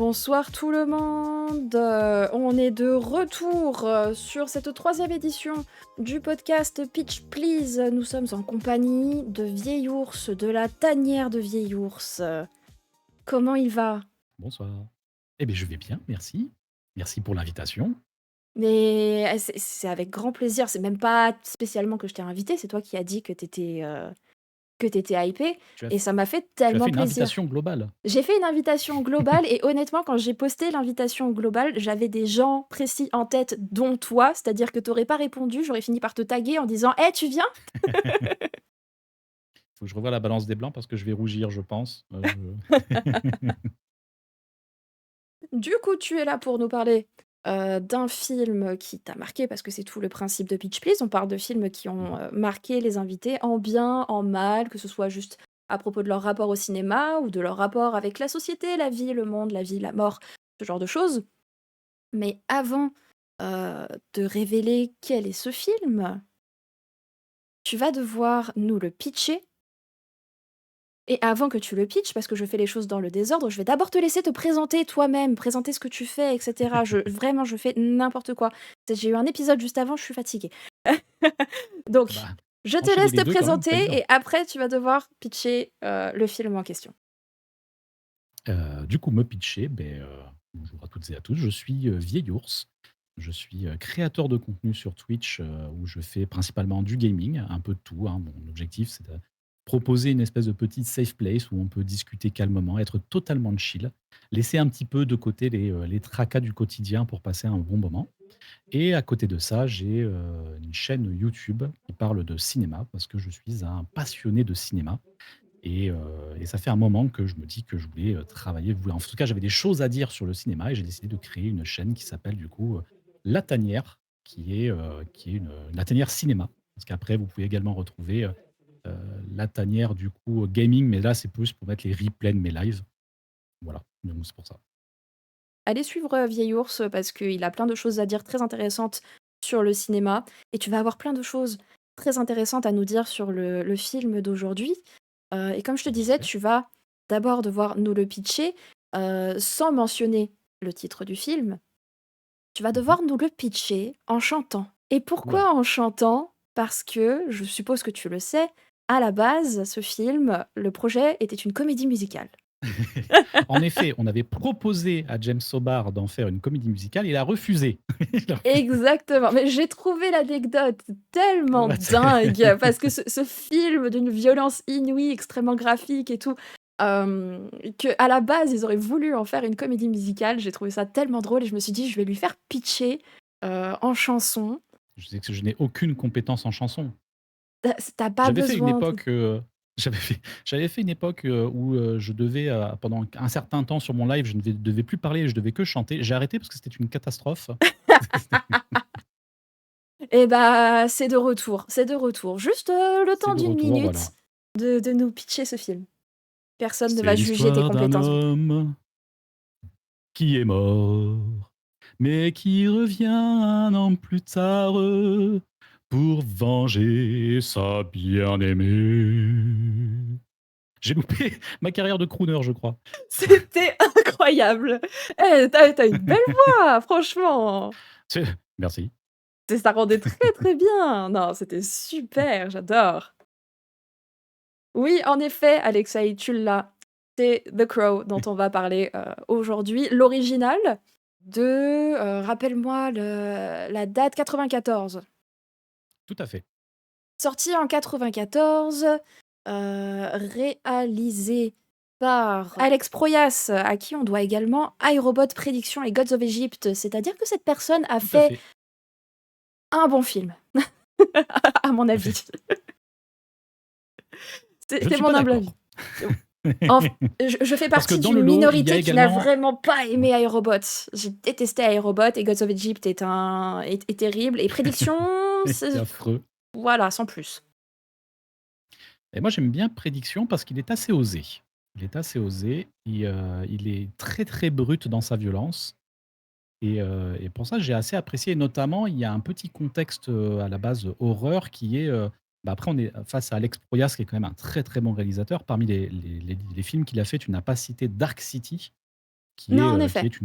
Bonsoir tout le monde. On est de retour sur cette troisième édition du podcast Pitch Please. Nous sommes en compagnie de Vieil Ours, de la tanière de Vieil Ours. Comment il va? Bonsoir. Eh bien, je vais bien, merci. Merci pour l'invitation. Mais c'est avec grand plaisir. C'est même pas spécialement que je t'ai invité, c'est toi qui as dit que t'étais hypé. Tu as Et ça m'a fait tu as tellement fait une plaisir. invitation globale. J'ai fait une invitation globale et honnêtement, quand j'ai posté l'invitation globale, j'avais des gens précis en tête, dont toi. C'est-à-dire que t'aurais pas répondu, j'aurais fini par te taguer en disant «Eh, tu viens?» Faut que je revoie la balance des blancs parce que je vais rougir, je pense. Du coup, tu es là pour nous parler d'un film qui t'a marqué, parce que c'est tout le principe de Pitch Please. On parle de films qui ont Mmh. marqué les invités en bien, en mal, que ce soit juste à propos de leur rapport au cinéma ou de leur rapport avec la société, la vie, le monde, la vie, la mort, ce genre de choses. Mais avant de révéler quel est ce film, tu vas devoir nous le pitcher. Et avant que tu le pitches, parce que je fais les choses dans le désordre, je vais d'abord te laisser te présenter toi-même, présenter ce que tu fais, etc. Vraiment, je fais n'importe quoi. J'ai eu un épisode juste avant, je suis fatiguée. Ah Donc, bah, je te enchaîner laisse les te 2 quand même, pas présenter évident. et après, tu vas devoir pitcher le film en question. Du coup, me pitcher, bonjour à toutes et à tous, je suis, Vieil Ours. Je suis, créateur de contenu sur Twitch, où je fais principalement du gaming, un peu de tout, hein. Mon objectif, c'est de proposer une espèce de petite safe place où on peut discuter calmement, être totalement chill, laisser un petit peu de côté les tracas du quotidien pour passer un bon moment. Et à côté de ça, j'ai, une chaîne YouTube qui parle de cinéma parce que je suis un passionné de cinéma et ça fait un moment que je me dis que je voulais, travailler, en tout cas, j'avais des choses à dire sur le cinéma et j'ai décidé de créer une chaîne qui s'appelle du coup, La Tanière, qui est la tanière cinéma. Parce qu'après vous pouvez également retrouver, heu, La Tanière du coup, gaming, mais là c'est plus pour mettre les replays de mes lives. Voilà, donc c'est pour ça. Allez suivre Vieil Ours parce qu'il a plein de choses à dire très intéressantes sur le cinéma et tu vas avoir plein de choses très intéressantes à nous dire sur le film d'aujourd'hui. Et comme je te disais, J'espère. tu vas d'abord devoir nous le pitcher sans mentionner le titre du film. Tu vas Mmh mh. devoir nous le pitcher en chantant. Et Ouh. pourquoi en chantant? Parce que, je suppose que tu le sais, à la base, ce film, le projet était une comédie musicale. En effet, on avait proposé à James Sobar d'en faire une comédie musicale, il a refusé. Il a refusé. Exactement, mais j'ai trouvé l'anecdote tellement Ouais, dingue parce que ce film d'une violence inouïe, extrêmement graphique et tout, qu'à la base, ils auraient voulu en faire une comédie musicale. J'ai trouvé ça tellement drôle et je me suis dit: «Je vais lui faire pitcher, en chanson». Je sais que je n'ai aucune compétence en chanson. Tu pas J'avais fait une besoin. époque, j'avais fait une époque, où, je devais, pendant un certain temps sur mon live, je ne devais plus parler, je devais que chanter. J'ai arrêté parce que c'était une catastrophe. Et bah, c'est de retour, c'est de retour. Juste, le C'est temps de d'une retour, minute voilà. de nous pitcher ce film. Personne ne C'est va juger tes l'histoire d'un compétences. homme qui est mort, mais qui revient un an plus tard, pour venger sa bien-aimée. J'ai loupé ma carrière de crooner, je crois. C'était incroyable! Eh, tu une belle voix, franchement! C'est merci. Ça rendait très, très bien! Non, c'était super, j'adore! Oui, en effet, Alexei, tu l'as. C'est The Crow dont on va parler, aujourd'hui. L'original de, rappelle-moi la date, 94. Tout à fait. Sorti en 94, réalisé par Alex Proyas, à qui on doit également iRobot, Prédiction et Gods of Egypt. C'est-à-dire que cette personne a Tout à fait fait. un bon film, à mon avis. Je ne C'est suis mon pas humble avis. d'accord. Enf je fais Parce que partie dans d'une le lot, il y a minorité qui n'a également vraiment pas aimé ouais, iRobot. J'ai détesté iRobot et Gods of Egypt est terrible et Prédiction, c'est c'est affreux. voilà, sans plus. Et moi, j'aime bien Prédiction parce qu'il est assez osé. Il est assez osé, il est très, très brut dans sa violence et pour ça, j'ai assez apprécié. Et notamment, il y a un petit contexte, à la base, horreur qui est, après on est face à Alex Proyas qui est quand même un très, très bon réalisateur. Parmi les films qu'il a fait, tu n'as pas cité Dark City, Non, en qui effet, est c'est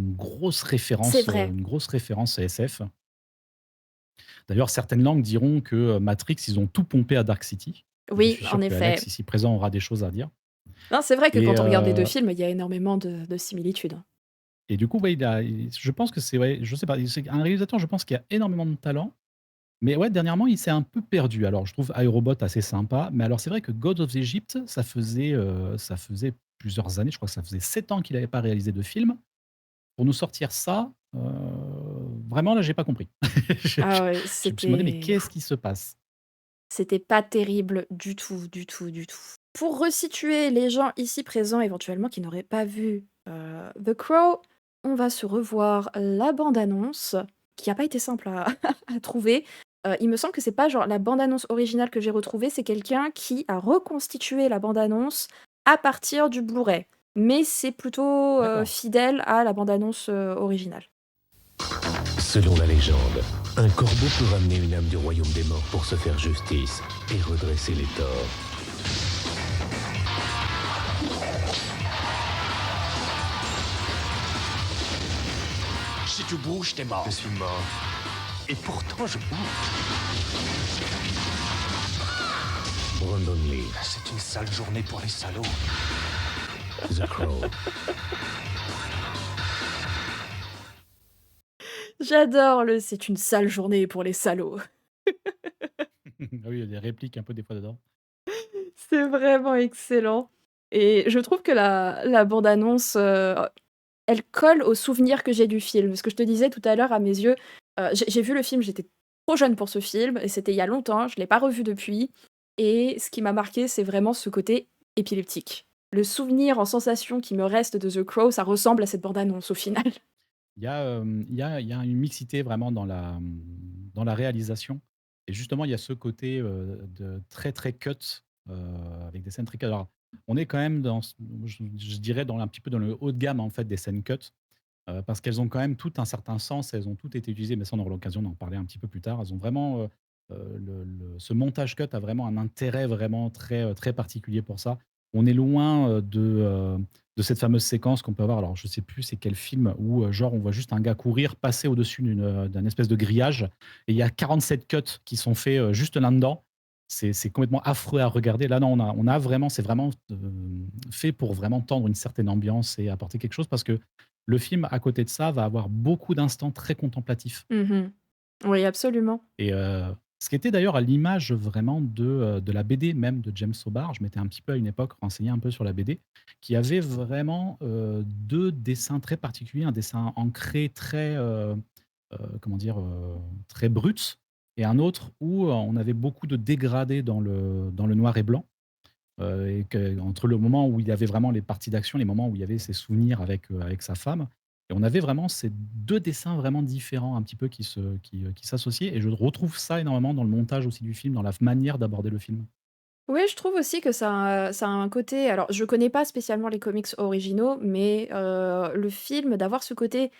vrai. une grosse référence SF. D'ailleurs, certaines langues diront que, Matrix, ils ont tout pompé à Dark City. Je Oui, suis en sûr que effet. Alex, ici présent, aura des choses à dire. Non, c'est vrai que Et quand on regarde les 2 films, il y a énormément de similitudes, hein. du coup, ouais, je pense que c'est, ouais, je sais pas, c'est un réalisateur, je pense, qui a énormément de talent. Mais ouais, dernièrement, il s'est un peu perdu. Alors, je trouve iRobot assez sympa, mais alors c'est vrai que God of Egypt, ça faisait plusieurs années, je crois que ça faisait 7 ans qu'il n'avait pas réalisé de film. Pour nous sortir ça, vraiment là, j'ai pas compris. Ah ouais, Je me suis demandé: «Mais c'était qu'est-ce qui se passe?» c'était pas terrible du tout, du tout, du tout. Pour resituer les gens ici présents éventuellement qui n'auraient pas vu, The Crow, on va se revoir la bande annonce, qui a pas été simple à à trouver. Il me semble que c'est pas genre la bande annonce originale que j'ai retrouvée, c'est quelqu'un qui a reconstitué la bande annonce à partir du Blu-ray. Mais c'est plutôt, D'accord. fidèle à la bande annonce, originale. Selon la légende, un corbeau peut ramener une âme du royaume des morts pour se faire justice et redresser les torts. Si tu bouges, t'es mort. Je suis mort. Et pourtant, je bouge. Brandon Lee, C'est une sale journée pour les salauds. The Crow. J'adore le «c'est une sale journée pour les salauds». Ah oui, il y a des répliques un peu des fois dedans. C'est vraiment excellent et je trouve que la bande annonce, elle colle aux souvenirs que j'ai du film. Ce que je te disais tout à l'heure, à mes yeux, j'ai vu le film, j'étais trop jeune pour ce film et c'était il y a longtemps, je l'ai pas revu depuis et ce qui m'a marqué, c'est vraiment ce côté épileptique. Le souvenir en sensation qui me reste de The Crow, ça ressemble à cette bande annonce au final. Il y a une mixité vraiment dans la réalisation et justement, il y a ce côté, de très, très cut, heu, avec des scènes très cut. Alors, on est quand même dans je dirais dans un petit peu dans le haut de gamme, en fait, des scènes cut, parce qu'elles ont quand même tout un certain sens, elles ont toutes été utilisées, mais ça, on aura l'occasion d'en parler un petit peu plus tard. Elles ont vraiment, le ce montage cut a vraiment un intérêt vraiment très, très particulier pour ça. On est loin, de cette fameuse séquence qu'on peut avoir, alors je sais plus c'est quel film où, genre on voit juste un gars courir, passer au-dessus d'un espèce de grillage et il y a 47 cuts qui sont faits, juste là-dedans. C'est complètement affreux à regarder. Là non, on a vraiment c'est vraiment, fait pour vraiment tendre une certaine ambiance et apporter quelque chose parce que le film, à côté de ça, va avoir beaucoup d'instants très contemplatifs. Mmh. Oui, absolument. Et ce qui était d'ailleurs à l'image vraiment de la BD même de James O'Barr. Je m'étais un petit peu à une époque renseigné un peu sur la BD, qui avait vraiment, 2 dessins très particuliers, un dessin ancré très, comment dire? Très brut et un autre où, on avait beaucoup de dégradés dans le noir et blanc. Et que entre le moment où il y avait vraiment les parties d'action, les moments où il y avait ses souvenirs avec sa femme et on avait vraiment ces 2 dessins vraiment différents un petit peu qui s'associaient et je retrouve ça énormément dans le montage aussi du film, dans la manière d'aborder le film. Oui, je trouve aussi que ça a un côté alors je connais pas spécialement les comics originaux, mais le film, d'avoir ce côté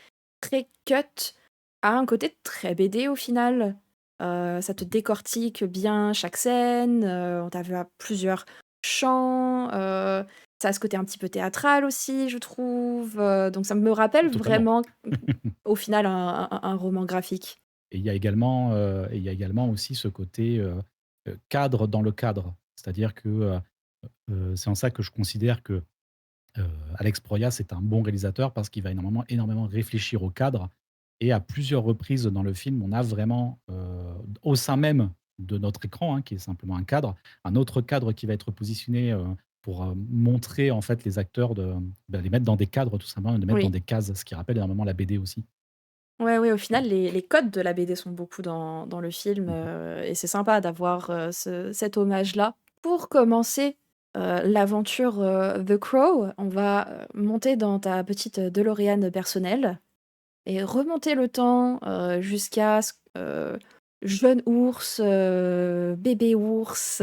très cut, a un côté très BD au final. Ça te décortique bien chaque scène, on t'a vu à plusieurs champs, ça a ce côté un petit peu théâtral aussi, je trouve, donc ça me rappelle Totalement. vraiment, au final, un roman graphique. Et il y a également aussi ce côté, cadre dans le cadre. C'est-à-dire que, c'est en ça que je considère que, Alex Proyas est un bon réalisateur parce qu'il va énormément réfléchir au cadre et à plusieurs reprises dans le film, on a vraiment, au sein même de notre écran, hein, qui est simplement un cadre, un autre cadre qui va être positionné, pour, montrer en fait les acteurs les mettre dans des cadres tout simplement, les mettre dans Oui. des cases, ce qui rappelle énormément la BD aussi. Ouais, ouais, au final, les codes de la BD sont beaucoup dans le film, Mmh. et c'est sympa d'avoir, cet hommage-là. Pour commencer, l'aventure, The Crow, on va, monter dans ta petite, DeLorean personnelle et remonter le temps, jusqu'à jeune ours, bébé ours,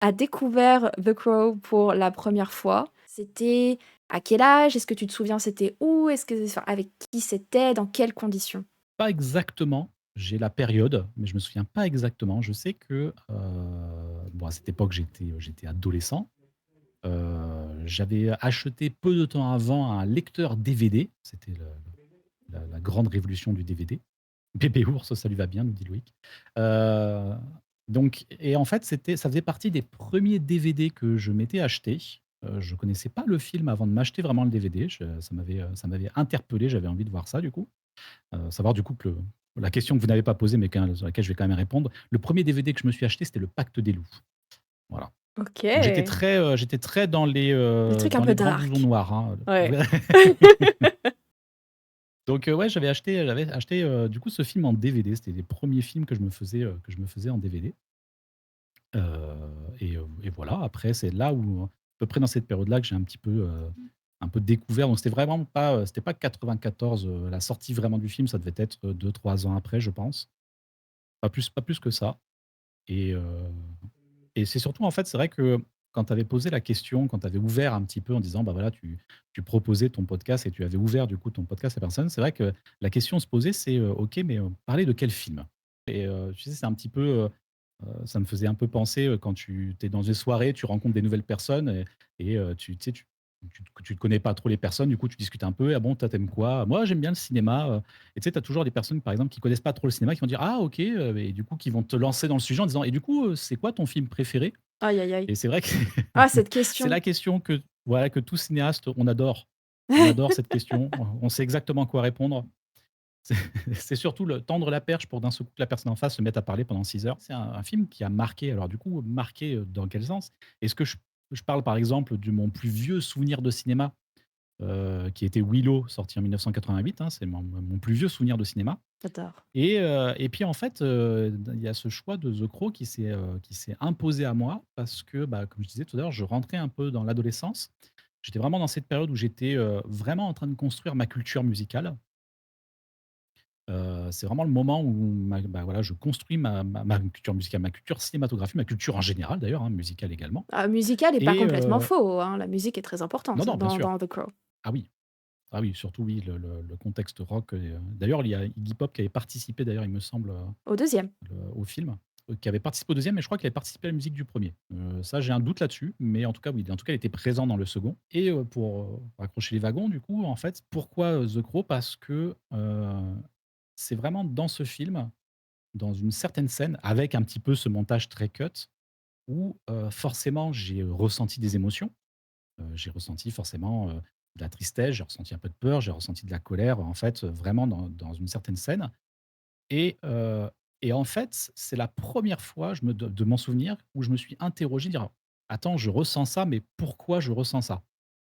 a découvert The Crow pour la première fois. C'était à quel âge? Est-ce que tu te souviens c'était où? Est-ce que enfin, avec qui c'était? Dans quelles conditions? Pas exactement, j'ai la période, mais je me souviens pas exactement. Je sais que, bon, à cette époque, j'étais adolescent. J'avais acheté peu de temps avant un lecteur DVD. C'était la grande révolution du DVD. Bébé ours, ça lui va bien, nous dit Loïc. Heu, donc et en fait, ça faisait partie des premiers DVD que je m'étais acheté. Je connaissais pas le film avant de m'acheter vraiment le DVD. Ça m'avait interpellé, j'avais envie de voir ça du coup. Savoir du coup que la question que vous n'avez pas posée, mais sur laquelle je vais quand même répondre. Le premier DVD que je me suis acheté, c'était Le Pacte des loups. Voilà. Donc OK. j'étais très dans Des trucs un dans peu les grands blousons dark. noirs, hein. Ouais. Donc ouais, j'avais acheté, du coup, ce film en DVD. C'était les premiers films que je me faisais en DVD. Et voilà, après c'est là où, à peu près dans cette période-là que j'ai un peu découvert. Donc c'était pas 94, la sortie vraiment du film, ça devait être, 2-3 ans après, je pense. Pas plus que ça. Et heu et c'est surtout, en fait, c'est vrai que quand tu avais posé la question, quand tu avais ouvert un petit peu en disant, bah, voilà, tu proposais ton podcast et tu avais ouvert du coup ton podcast à personne, c'est vrai que la question se posait, c'est, OK, mais, parler de quel film? Et tu sais, c'est un petit peu, ça me faisait un peu penser, quand tu es dans une soirée, tu rencontres des nouvelles personnes et tu sais, tu te connais pas trop les personnes, du coup, tu discutes un peu: «Ah bon, toi, tu quoi?» «Moi, j'aime bien le cinéma», et tu sais, tu as toujours des personnes, par exemple, qui connaissent pas trop le cinéma, qui vont dire: «Ah OK», et du coup, qui vont te lancer dans le sujet en disant: «Et du coup, c'est quoi ton film préféré?» Aïe, aïe, aïe. Et c'est vrai que Ah, cette c'est question. la question que voilà, que tout cinéaste, on adore. On adore cette question, on sait exactement quoi répondre. C'est c'est surtout le tendre la perche pour d'un seul coup que la personne en face se mette à parler pendant 6 heures. C'est un film qui a marqué. Alors du coup, marqué, dans quel sens? Est-ce que je parle par exemple de mon plus vieux souvenir de cinéma, qui était Willow, sorti en 1988, hein, c'est mon plus vieux souvenir de cinéma. J'adore. Et puis en fait, il y a ce choix de The Crow qui s'est imposé à moi parce que, bah, comme je disais tout à l'heure, je rentrais un peu dans l'adolescence. J'étais vraiment dans cette période où j'étais, vraiment en train de construire ma culture musicale. C'est vraiment le moment où bah, voilà, je construis ma culture musicale, ma culture cinématographique, ma culture en général d'ailleurs, hein, musicale également. Ah, musical est pas Et complètement faux, hein, la musique est très non, importante non, bien sûr. dans The Crow. Ah oui, ah oui, surtout oui, le contexte rock, d'ailleurs, il y a Iggy Pop qui avait participé d'ailleurs, il me semble, Au deuxième. au film, qui avait participé au deuxième, mais je crois qu'il avait participé à la musique du premier. Ça, j'ai un doute là-dessus, mais en tout cas, oui, en tout cas, il était présent dans le second. Et pour raccrocher les wagons, du coup, en fait, pourquoi, The Crow? Parce que, c'est vraiment dans ce film, dans une certaine scène, avec un petit peu ce montage très cut, où, forcément, j'ai ressenti des émotions. J'ai ressenti forcément, de la tristesse, j'ai ressenti un peu de peur, j'ai ressenti de la colère, en fait, vraiment dans une certaine scène. Et en fait, c'est la première fois, je me de m'en souvenir, où je me suis interrogé, dire: «Attends, je ressens ça, mais pourquoi je ressens ça?»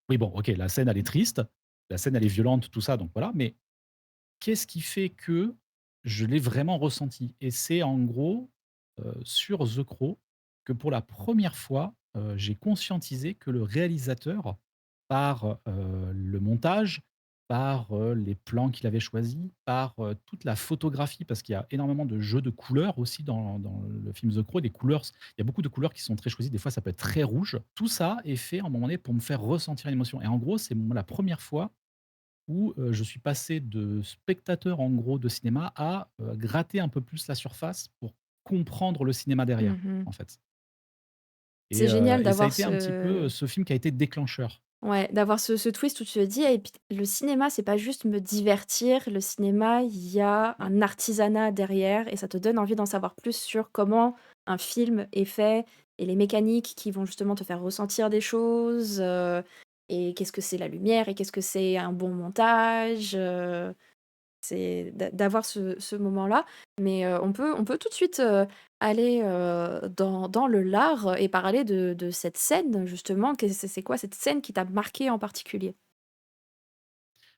Oui, bon, OK, la scène, elle est triste, la scène, elle est violente, tout ça, donc voilà, mais qu'est-ce qui fait que je l'ai vraiment ressenti? Et c'est en gros, sur The Crow, que pour la première fois, j'ai conscientisé que le réalisateur, par, le montage, par, les plans qu'il avait choisis, par, toute la photographie, parce qu'il y a énormément de jeux de couleurs aussi dans le film The Crow. Il y a beaucoup de couleurs qui sont très choisies, des fois ça peut être très rouge. Tout ça est fait à un moment donné pour me faire ressentir une émotion et en gros, c'est la première fois où, je suis passé de spectateur, en gros, de cinéma à, gratter un peu plus la surface pour comprendre le cinéma derrière, Mmh. en fait. C'est Et génial et ça a d'avoir été un petit peu, ce ce film qui a été déclencheur. ouais, d'avoir ce twist où tu te dis: «Et puis le cinéma, c'est pas juste me divertir, le cinéma, il y a un artisanat derrière» et ça te donne envie d'en savoir plus sur comment un film est fait et les mécaniques qui vont justement te faire ressentir des choses, et qu'est-ce que c'est la lumière et qu'est-ce que c'est un bon montage, c'est d'avoir ce moment-là, mais on peut tout de suite, aller, dans le lard et parler de cette scène justement. C'est quoi cette scène qui t'a marqué en particulier?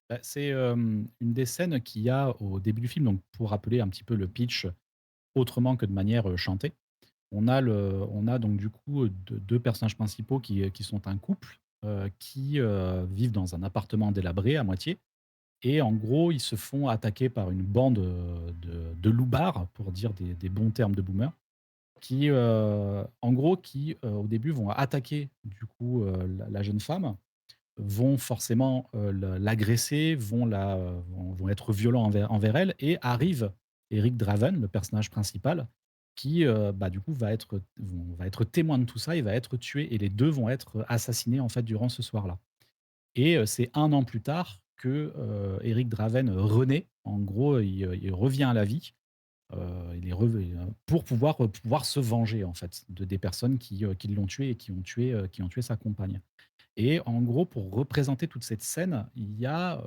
Bah, c'est, une des scènes qu'il y a au début du film, donc pour rappeler un petit peu le pitch autrement que de manière, chantée. On a donc du coup, 2 personnages principaux qui sont un couple, qui, vivent dans un appartement délabré à moitié. Et en gros, ils se font attaquer par une bande, de loupards, pour dire des bons termes de boomers, qui, en gros, au début, vont attaquer du coup, la jeune femme, vont forcément, l'agresser, vont être violents envers elle et arrive Eric Draven, le personnage principal, qui, bah, du coup, va être témoin de tout ça et va être tué et les 2 vont être assassinés, en fait, durant ce soir-là et c'est 1 an plus tard que, Éric Draven renaît. En gros, il revient à la vie, il est rev pouvoir se venger, en fait, de des personnes qui l'ont tué et qui ont tué sa compagne. Et en gros, pour représenter toute cette scène, il y a,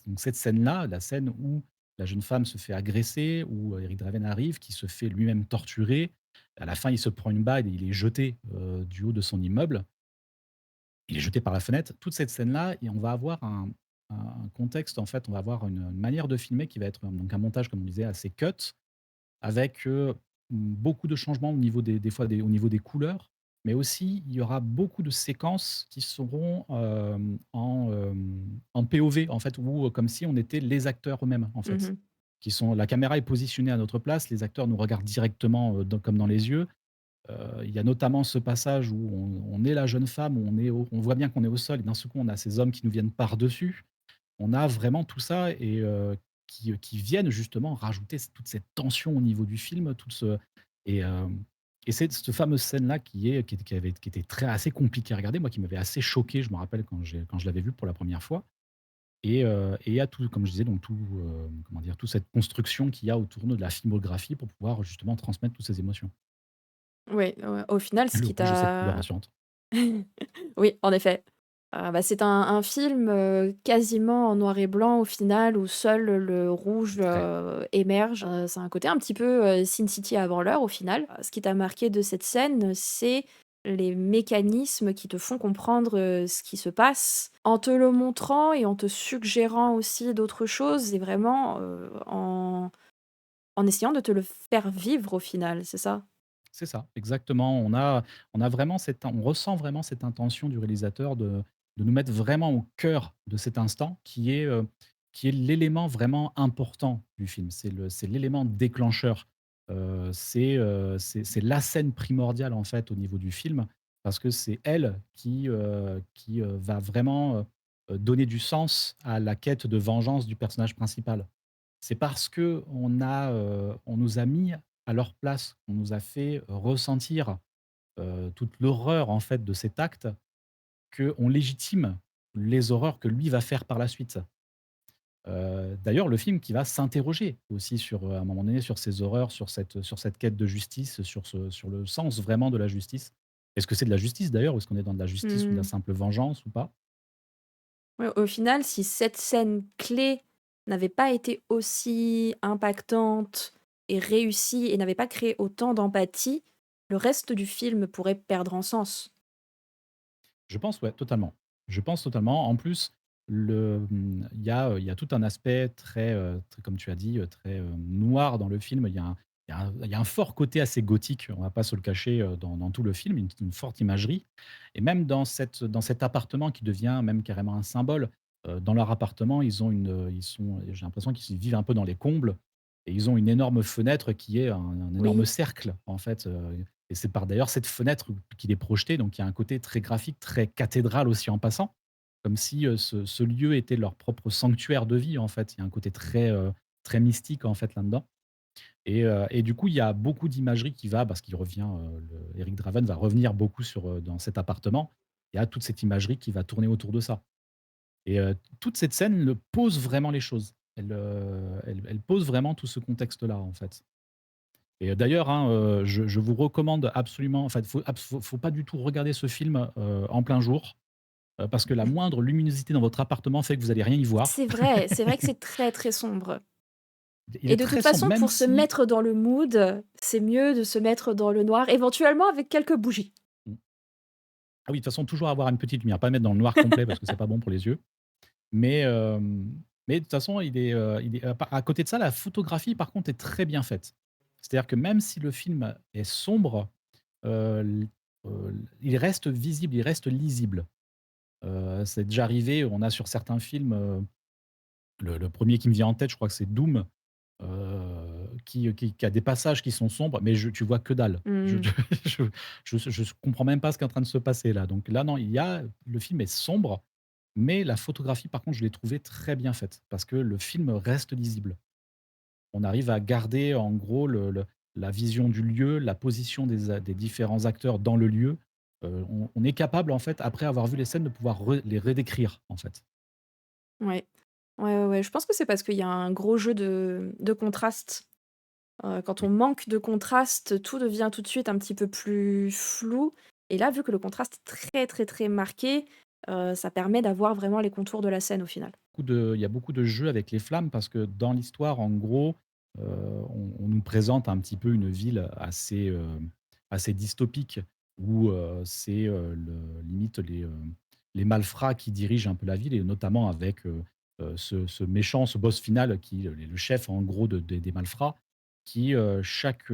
donc cette scène-là, la scène où la jeune femme se fait agresser, où Eric Draven arrive, qui se fait lui-même torturer. À la fin, il se prend une balle et il est jeté, du haut de son immeuble. Il est jeté par la fenêtre. Toute cette scène-là et on va avoir un contexte, en fait, on va avoir une manière de filmer qui va être, donc un montage, comme on disait, assez cut avec, beaucoup de changements au niveau des fois au niveau des couleurs, mais aussi il y aura beaucoup de séquences qui seront, en POV en fait, ou comme si on était les acteurs eux-mêmes en fait. Mmh. La caméra est positionnée à notre place, les acteurs nous regardent directement, comme dans les yeux. Il y a notamment ce passage où on est la jeune femme, où on voit bien qu'on est au sol et d'un seul coup on a ces hommes qui nous viennent par-dessus. On a vraiment tout ça et qui viennent justement rajouter toute cette tension au niveau du film, tout ce et hem et c'est cette fameuse scène-là qui était très assez compliquée à regarder, moi qui m'avait assez choqué, je me rappelle quand je l'avais vu pour la première fois et il y a tout, comme je disais, donc tout, comment dire? Toute cette construction qu'il y a autour de la filmographie pour pouvoir justement transmettre toutes ces émotions. Ouais, ouais, au final, ce Le qui rouge et cette couleur t'a rassurante. oui, en effet. Bah, c'est un film, quasiment en noir et blanc au final où seul le rouge, Très. émerge. C'est un côté un petit peu, Sin City avant l'heure au final. Ce qui t'a marqué de cette scène, c'est les mécanismes qui te font comprendre, ce qui se passe, en te le montrant et en te suggérant aussi d'autres choses et vraiment, en essayant de te le faire vivre au final, c'est ça? C'est ça, exactement. On a vraiment on ressent vraiment cette intention du réalisateur de nous mettre vraiment au cœur de cet instant qui est l'élément vraiment important du film. C'est l'élément déclencheur. C'est la scène primordiale, en fait, au niveau du film parce que c'est elle qui va vraiment, donner du sens à la quête de vengeance du personnage principal. C'est parce on nous a mis à leur place, on nous a fait ressentir, toute l'horreur, en fait, de cet acte, qu'on légitime les horreurs que lui va faire par la suite. D'ailleurs, le film qui va s'interroger aussi sur, à un moment donné, sur ces horreurs, sur cette quête de justice, sur le sens vraiment de la justice. Est-ce que c'est de la justice d'ailleurs? Ou est-ce qu'on est dans de la justice ou de la Mmh. simple vengeance ou pas? Ouais, au final, si cette scène clé n'avait pas été aussi impactante et réussie et n'avait pas créé autant d'empathie, le reste du film pourrait perdre en sens. Je pense, ouais, totalement. Je pense totalement. En plus, il y a tout un aspect très comme tu as dit, très, noir dans le film. Il y a un fort côté assez gothique, on va pas se le cacher, dans tout le film, une forte imagerie et même dans cet appartement qui devient même carrément un symbole. Dans leur appartement, ils sont j'ai l'impression qu'ils vivent un peu dans les combles et ils ont une énorme fenêtre qui est un énorme Oui. cercle, en fait, et c'est par d'ailleurs cette fenêtre qu'il est projeté, donc il y a un côté très graphique, très cathédrale aussi en passant, comme si, ce lieu était leur propre sanctuaire de vie, en fait. Il y a un côté très mystique, en fait, là-dedans et du coup, il y a beaucoup d'imagerie qui va parce qu'il revient, Eric Draven va revenir beaucoup dans cet appartement. Il y a toute cette imagerie qui va tourner autour de ça et toute cette scène le pose vraiment les choses. Elle pose vraiment tout ce contexte-là, en fait. Et d'ailleurs, hein, je vous recommande absolument, enfin, faut pas du tout regarder ce film, en plein jour, parce que la moindre luminosité dans votre appartement fait que vous allez rien y voir. C'est vrai que c'est très, très sombre Il et est de toute très sombre, façon, même pour se si mettre dans le mood, c'est mieux de se mettre dans le noir, éventuellement avec quelques bougies. mmh, ah oui, de toute façon, toujours avoir une petite lumière, pas mettre dans le noir complet parce que c'est pas bon pour les yeux. Mais mais de toute façon, il est à côté de ça, la photographie, par contre, est très bien faite. C'est-à-dire que même si le film est sombre, l il reste visible, il reste lisible. C'est déjà arrivé, on a sur certains films, le 1 qui me vient en tête, je crois que c'est Doom, qui a des passages qui sont sombres, mais tu vois que dalle. Mmh. Je comprends même pas ce qui est en train de se passer là. Donc là, non, le film est sombre, mais la photographie, par contre, je l'ai trouvée très bien faite parce que le film reste lisible. On arrive à garder en gros la vision du lieu, la position des différents acteurs dans le lieu. On est capable, en fait, après avoir vu les scènes, de pouvoir les redécrire, en fait. Ouais. Ouais, ouais, ouais. Je pense que c'est parce qu'il y a un gros jeu de contraste. Quand on Oui. manque de contraste, tout devient tout de suite un petit peu plus flou et là, vu que le contraste est très, très, très marqué, ça permet d'avoir vraiment les contours de la scène au final. Il y a beaucoup de jeux avec les flammes parce que dans l'histoire, en gros, on nous présente un petit peu une ville assez dystopique où, c'est, limite les malfrats qui dirigent un peu la ville et notamment avec, ce méchant, ce boss final qui est le chef en gros des malfrats qui, chaque,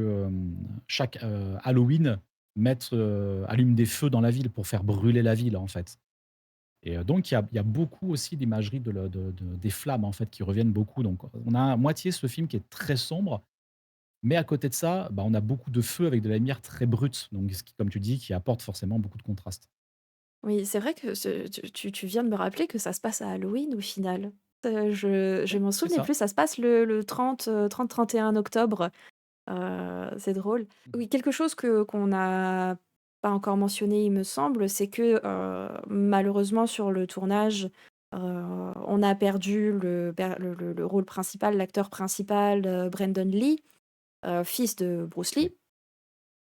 Halloween allume des feux dans la ville pour faire brûler la ville, en fait. Et donc il y a beaucoup aussi d'imagerie des flammes, en fait, qui reviennent beaucoup. Donc on a à moitié ce film qui est très sombre, mais à côté de ça, bah, on a beaucoup de feu avec de la lumière très brute, donc ce qui, comme tu dis, qui apporte forcément beaucoup de contraste. Oui, c'est vrai que tu viens de me rappeler que ça se passe à Halloween au final. Je Oui, m'en c'est souvenais ça. plus, ça se passe le 30-31 octobre. C'est drôle. Mmh. Oui, quelque chose que qu'on n'a pas encore mentionné, il me semble, c'est que, malheureusement sur le tournage, on a perdu le rôle principal, l'acteur principal, Brandon Lee, fils de Bruce Oui. Lee,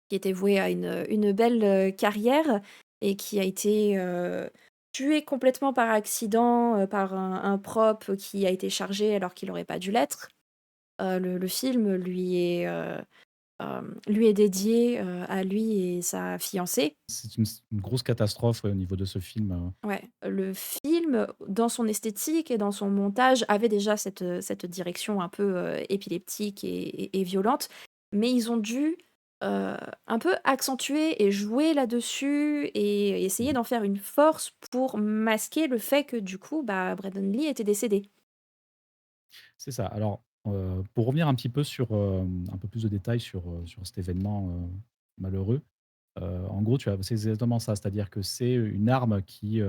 qui était voué à une belle, carrière et qui a été, tué complètement par accident, par un prop qui a été chargé alors qu'il aurait pas dû l'être. Le film lui est dédié, à lui et sa fiancée. C'est une grosse catastrophe, ouais, au niveau de ce film, Ouais, le film, dans son esthétique et dans son montage, avait déjà cette direction un peu, épileptique et violente, mais ils ont dû, un peu accentuer et jouer là-dessus et essayer mmh d'en faire une force pour masquer le fait que, du coup, bah, Brandon Lee était décédé. c'est ça. Alors, pour revenir un petit peu sur, un peu plus de détails sur cet événement, malheureux, en gros, c'est exactement ça. C'est-à-dire que c'est une arme qui,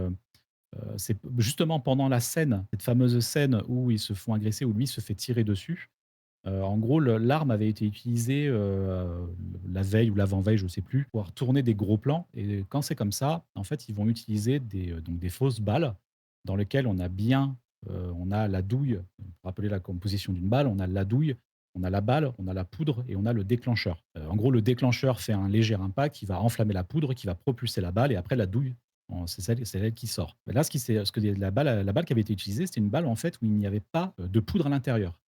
c'est justement pendant la scène, cette fameuse scène où ils se font agresser, où lui se fait tirer dessus. En gros, l'arme avait été utilisée, la veille ou l'avant-veille, je ne sais plus, pour tourner des gros plans et quand c'est comme ça, en fait, ils vont utiliser donc des fausses balles dans lesquelles on a la douille, pour rappeler la composition d'une balle, on a la douille, on a la balle, on a la poudre et on a le déclencheur. En gros, le déclencheur fait un léger impact qui va enflammer la poudre, qui va propulser la balle et après la douille, c'est elle qui sort. Mais là, ce que la balle qui avait été utilisée, c'était une balle, en fait, où il n'y avait pas, de poudre à l'intérieur.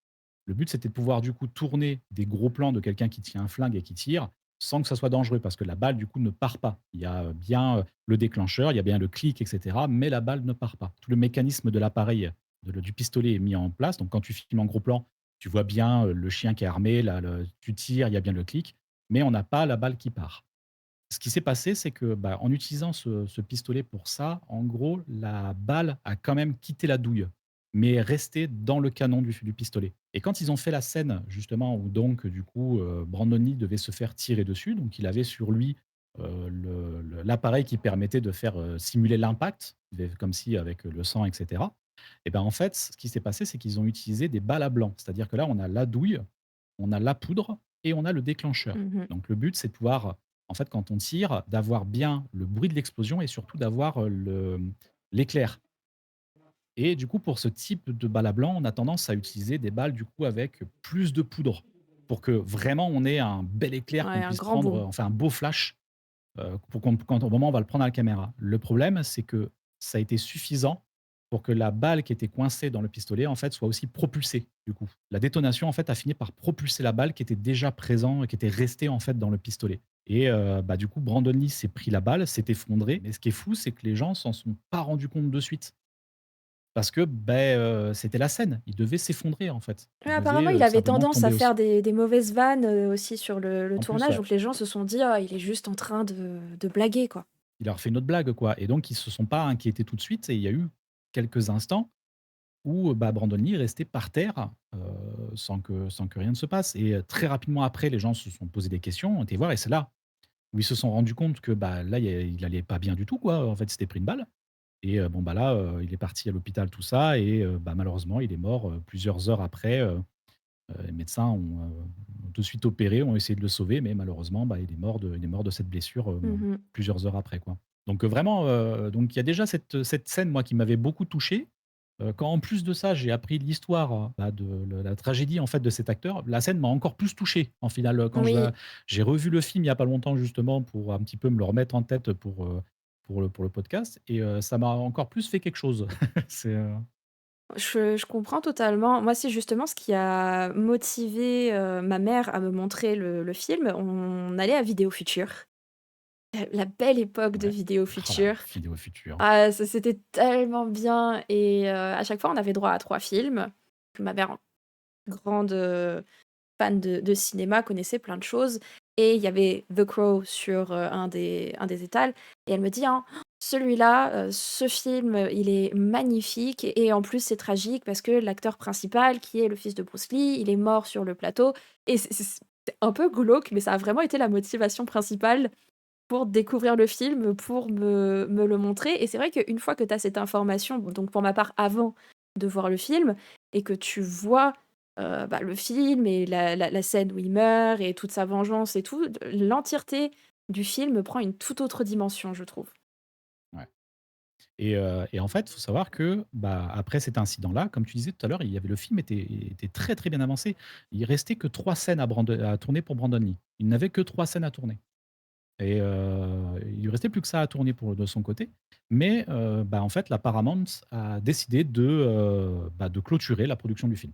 Le but, c'était de pouvoir, du coup, tourner des gros plans de quelqu'un qui tient un flingue et qui tire, sans que ça soit dangereux, parce que la balle, du coup, ne part pas. Il y a, bien, le déclencheur, il y a bien le clic et cetera, mais la balle ne part pas. Tout le mécanisme de l'appareil, du pistolet est mis en place. Donc quand tu filmes en gros plan, tu vois bien, le chien qui est armé, là, tu tires, il y a bien le clic, mais on n'a pas la balle qui part. Ce qui s'est passé, c'est que, bah, en utilisant ce pistolet pour ça, en gros, la balle a quand même quitté la douille, mais est restée dans le canon du pistolet. Et quand ils ont fait la scène, justement, où donc, du coup, Brandon Lee devait se faire tirer dessus, donc il avait sur lui, l'appareil qui permettait de faire, simuler l'impact, comme si avec le sang et cetera. Et ben, en fait, ce qui s'est passé, c'est qu'ils ont utilisé des balles à blanc. C'est-à-dire que là, on a la douille, on a la poudre et on a le déclencheur. Mmh. Donc le but, c'est de pouvoir, en fait, quand on tire, d'avoir bien le bruit de l'explosion et surtout d'avoir, l'éclair. Et du coup, pour ce type de balle à blanc, on a tendance à utiliser des balles, du coup, avec plus de poudre pour que vraiment on ait un bel éclair qu'on Ouais, un puisse grand prendre, boom. enfin un beau flash, pour qu'on quand au moment où on va le prendre à la caméra. Le problème, c'est que ça a été suffisant pour que la balle qui était coincée dans le pistolet, en fait, soit aussi propulsée, du coup. La détonation, en fait, a fini par propulser la balle qui était déjà présent et qui était restée, en fait, dans le pistolet et bah, du coup, Brandon Lee s'est pris la balle, s'est effondré, mais ce qui est fou, c'est que les gens s'en sont pas rendus compte de suite parce que, beh, c'était la scène. Il devait s'effondrer, en fait. Ouais, Il devait, apparemment, il avait simplement tendance à tomber faire aussi. des mauvaises vannes, aussi sur le En plus, tournage, ouais, donc les gens se sont dit: «Ah, il est juste en train de blaguer, quoi». il leur fait une autre blague, quoi et donc ils se sont pas inquiétés tout de suite et il y a eu quelques instants où, bah, Brandon Lee est resté par terre, sans que rien ne se passe et très rapidement après, les gens se sont posé des questions, ont été voir et c'est là où ils se sont rendus compte que, bah, là, il allait pas bien du tout, quoi. En fait, il s'était pris une balle et bon, bah, là, il est parti à l'hôpital, tout ça et bah, malheureusement, il est mort, plusieurs heures après, Les médecins ont tout de suite opéré, ont essayé de le sauver, mais malheureusement, bah, il est mort de cette blessure, Mmh. plusieurs heures après, quoi. Donc, vraiment, donc il y a déjà cette scène, moi, qui m'avait beaucoup touché. Quand en plus de ça, j'ai appris l'histoire, bah, de la tragédie, en fait, de cet acteur, la scène m'a encore plus touché, en final, quand Oui, j'ai revu le film il y a pas longtemps, justement, pour un petit peu me le remettre en tête pour le podcast et ça m'a encore plus fait quelque chose. C'est, je comprends totalement. Moi, c'est justement ce qui a motivé, ma mère à me montrer le film. On allait à Vidéo Futur, la belle époque de ouais. Vidéo Oh là là, Futur. Vidéo Futur. Ah, ça c'était tellement bien et à chaque fois, on avait droit à 3 films. Ma mère, grande, fan de cinéma, connaissait plein de choses et il y avait The Crow sur, un des étals et elle me dit, hein: «Celui-là, ce film, il est magnifique et en plus c'est tragique parce que l'acteur principal qui est le fils de Bruce Lee, il est mort sur le plateau» et c'est un peu glauque, mais ça a vraiment été la motivation principale pour découvrir le film, pour me le montrer et c'est vrai qu'une fois que tu as cette information, donc pour ma part avant de voir le film et que tu vois, bah, le film et la scène où il meurt et toute sa vengeance et tout, l'entièreté du film prend une toute autre dimension, je trouve. Ouais. Et en fait, il faut savoir que, bah, après cet incident-là, comme tu disais tout à l'heure, il y avait le film était très, très bien avancé. Il restait que 3 scènes à tourner pour Brandon Lee. Il n'avait que 3 scènes à tourner et il lui restait plus que ça à tourner de son côté. Mais bah, en fait, la Paramount a décidé de clôturer la production du film.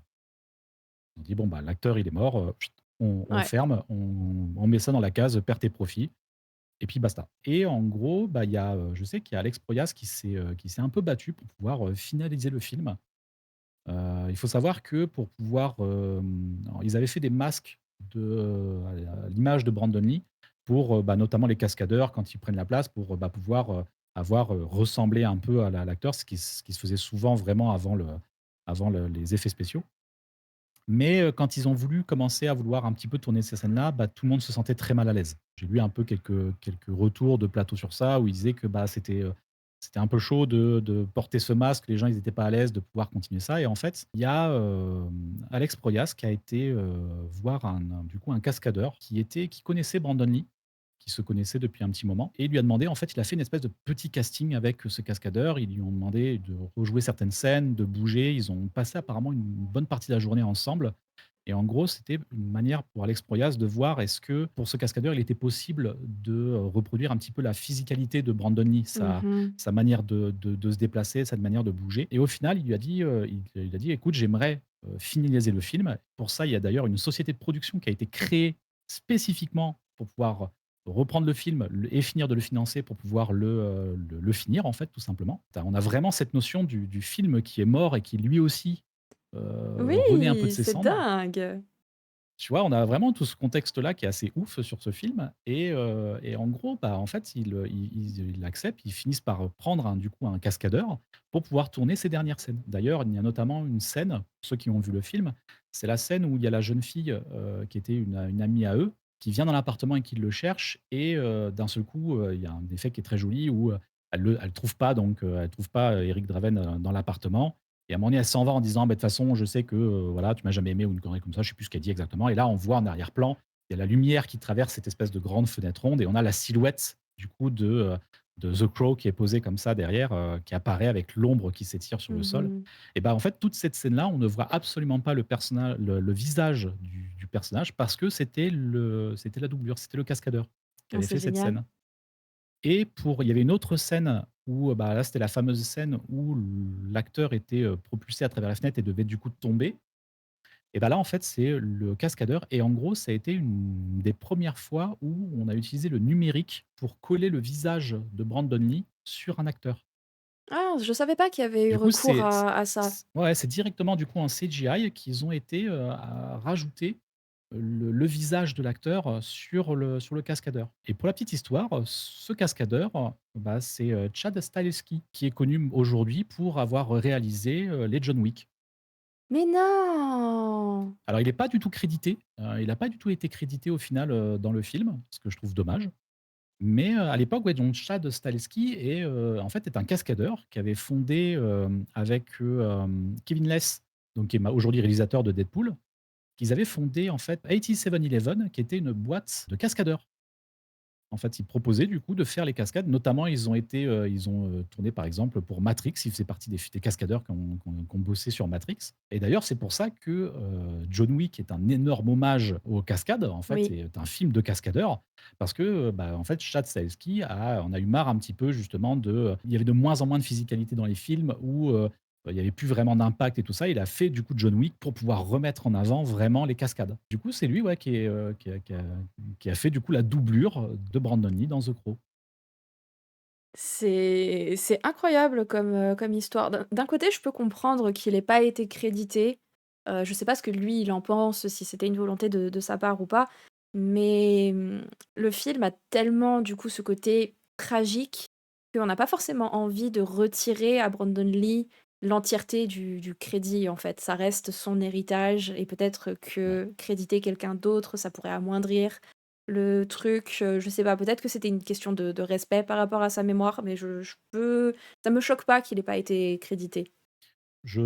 Ils ont dit: «Bon, bah, l'acteur, il est mort, on Ouais. ferme, on met ça dans la case pertes et profits et puis basta». Et en gros, bah, je sais qu'il y a Alex Proyas qui s'est un peu battu pour pouvoir, finaliser le film. Il faut savoir que pour pouvoir, alors ils avaient fait des masques à l'image de Brandon Lee pour, bah, notamment les cascadeurs quand ils prennent la place pour, bah, pouvoir, avoir, ressembler un peu à l'acteur, ce qui se faisait souvent vraiment avant les effets spéciaux. Mais, quand ils ont voulu commencer à vouloir un petit peu tourner ces scènes-là, bah, tout le monde se sentait très mal à l'aise. J'ai lu un peu quelques retours de plateau sur ça, où ils disaient que, bah, c'était un peu chaud de porter ce masque. Les gens, ils étaient pas à l'aise de pouvoir continuer ça et en fait, il y a, Alex Proyas qui a été, voir du coup, un cascadeur qui connaissait Brandon Lee, qui se connaissait depuis un petit moment et il lui a demandé en fait, il a fait une espèce de petit casting avec ce cascadeur. Ils lui ont demandé de rejouer certaines scènes, de bouger. Ils ont passé apparemment une bonne partie de la journée ensemble et en gros, c'était une manière pour Alex Proyas de voir est-ce que pour ce cascadeur, il était possible de, reproduire un petit peu la physicalité de Brandon Lee, sa Mmh. sa manière de se déplacer, cette manière de bouger et au final, il lui a dit, il a dit: «Écoute, j'aimerais, finaliser le film». Pour ça, il y a d'ailleurs une société de production qui a été créée spécifiquement pour pouvoir reprendre le film et finir de le financer pour pouvoir le finir, en fait, tout simplement. On a vraiment cette notion du film qui est mort et qui lui aussi, renaît un peu de Oui, ses c'est cendres. dingue! Tu vois? On a vraiment tout ce contexte-là qui est assez ouf sur ce film et en gros, bah, en fait, ils l'acceptent, ils finissent par prendre du coup, un cascadeur pour pouvoir tourner ces dernières scènes. D'ailleurs, il y a notamment une scène, pour ceux qui ont vu le film, c'est la scène où il y a la jeune fille, qui était une amie à eux, qui vient dans l'appartement et qui le cherche et d'un seul coup, il y a un effet qui est très joli où, elle trouve pas donc elle trouve pas, Eric Draven, dans l'appartement et à un moment donné, elle s'en va en disant: «Bah, de toute façon, je sais que, voilà, tu m'as jamais aimé» ou une connerie comme ça, je sais plus ce qu'elle dit exactement et là, on voit en arrière-plan, il y a la lumière qui traverse cette espèce de grande fenêtre ronde et on a la silhouette du coup de The Crow qui est posée comme ça derrière, qui apparaît avec l'ombre qui s'étire sur le sol Mmh. et bah, en fait, toute cette scène-là, on ne voit absolument pas le visage du personnage parce que c'était la doublure, c'était le cascadeur qui Ah, avait c'est fait cette génial. scène. Et il y avait une autre scène où, bah, là, c'était la fameuse scène où l'acteur était, propulsé à travers la fenêtre et devait du coup tomber. Et bah, là, en fait, c'est le cascadeur et en gros, ça a été une des premières fois où on a utilisé le numérique pour coller le visage de Brandon Lee sur un acteur. Ah, je savais pas qu'il y avait eu Du coup, recours à ça. ouais, c'est directement du coup en CGI qu'ils ont été, à rajouter le visage de l'acteur, sur le cascadeur et pour la petite histoire, ce cascadeur, bah, c'est, Chad Stahelski qui est connu aujourd'hui pour avoir réalisé, les John Wick. Mais non! Alors il est pas du tout crédité, il a pas du tout été crédité au final, dans le film, ce que je trouve dommage. Mais, à l'époque, ouais, donc Chad Stahelski en fait, est un cascadeur qui avait fondé, avec, Kevin Less, donc qui est ma aujourd'hui réalisateur de Deadpool, qu'ils avaient fondé en fait 8711 qui était une boîte de cascadeurs. En fait, ils proposaient du coup de faire les cascades. Notamment, ils ont, tourné par exemple pour Matrix. Ils faisaient partie des cascadeurs qui ont bossé sur Matrix. Et d'ailleurs, c'est pour ça que, John Wick est un énorme hommage aux cascades, en fait, Oui. c'est un film de cascadeurs parce que, bah, en fait, Chad Stahelski en a eu marre un petit peu justement il y avait de moins en moins de physicalité dans les films où, il y avait plus vraiment d'impact et tout ça. Il a fait du coup John Wick pour pouvoir remettre en avant vraiment les cascades. Du coup, c'est lui, ouais, qui a fait du coup la doublure de Brandon Lee dans The Crow. C'est incroyable comme histoire. D'un côté, je peux comprendre qu'il ait pas été crédité. Je sais pas ce que lui, il en pense, si c'était une volonté de sa part ou pas. Mais, le film a tellement, du coup, ce côté tragique qu'on n'a pas forcément envie de retirer à Brandon Lee l'entièreté du crédit, en fait. Ça reste son héritage et peut-être Ouais. que créditer quelqu'un d'autre, ça pourrait amoindrir le truc, je sais pas, peut-être que c'était une question de respect par rapport à sa mémoire, mais je peux ça me choque pas qu'il ait pas été crédité. Je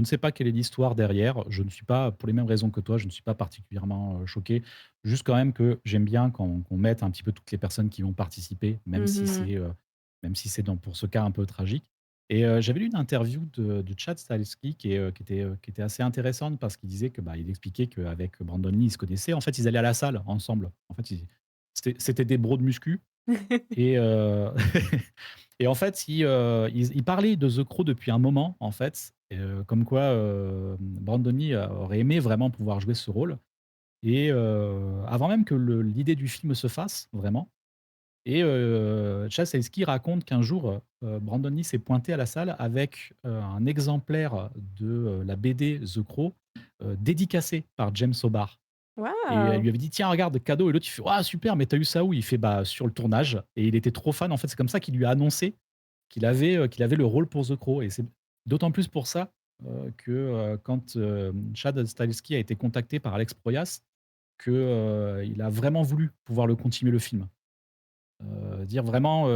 ne sais pas quelle est l'histoire derrière. Je ne suis pas pour les mêmes raisons que toi, je ne suis pas particulièrement, choqué. Juste quand même que j'aime bien quand qu'on mette un petit peu toutes les personnes qui vont participer, Mmh. même si c'est dans pour ce cas un peu tragique. Et j'avais lu une interview de Chad Stahelski qui était assez intéressante parce qu'il disait que, bah, il expliquait qu'avec Brandon Lee, ils se connaissaient. En fait, ils allaient à la salle ensemble. En fait, c'était des bros de muscu et et en fait, il parlait de The Crow depuis un moment, en fait, comme quoi, Brandon Lee aurait aimé vraiment pouvoir jouer ce rôle et avant même que l'idée du film se fasse, vraiment. Et Chad Stahelski raconte qu'un jour, Brandon Lee s'est pointé à la salle avec, un exemplaire de, la BD The Crow, dédicacé par James O'Barr. Et elle Waouh! lui avait dit: «Tiens, regarde, cadeau» et l'autre il fait: «Ah super, mais t'as eu ça où?» Il fait: «Bah, sur le tournage» et il était trop fan. En fait, c'est comme ça qu'il lui a annoncé qu'il avait le rôle pour The Crow et c'est d'autant plus pour ça, que, quand, Chad Stahelski a été contacté par Alex Proyas que, il a vraiment voulu pouvoir le continuer le film. Dire vraiment,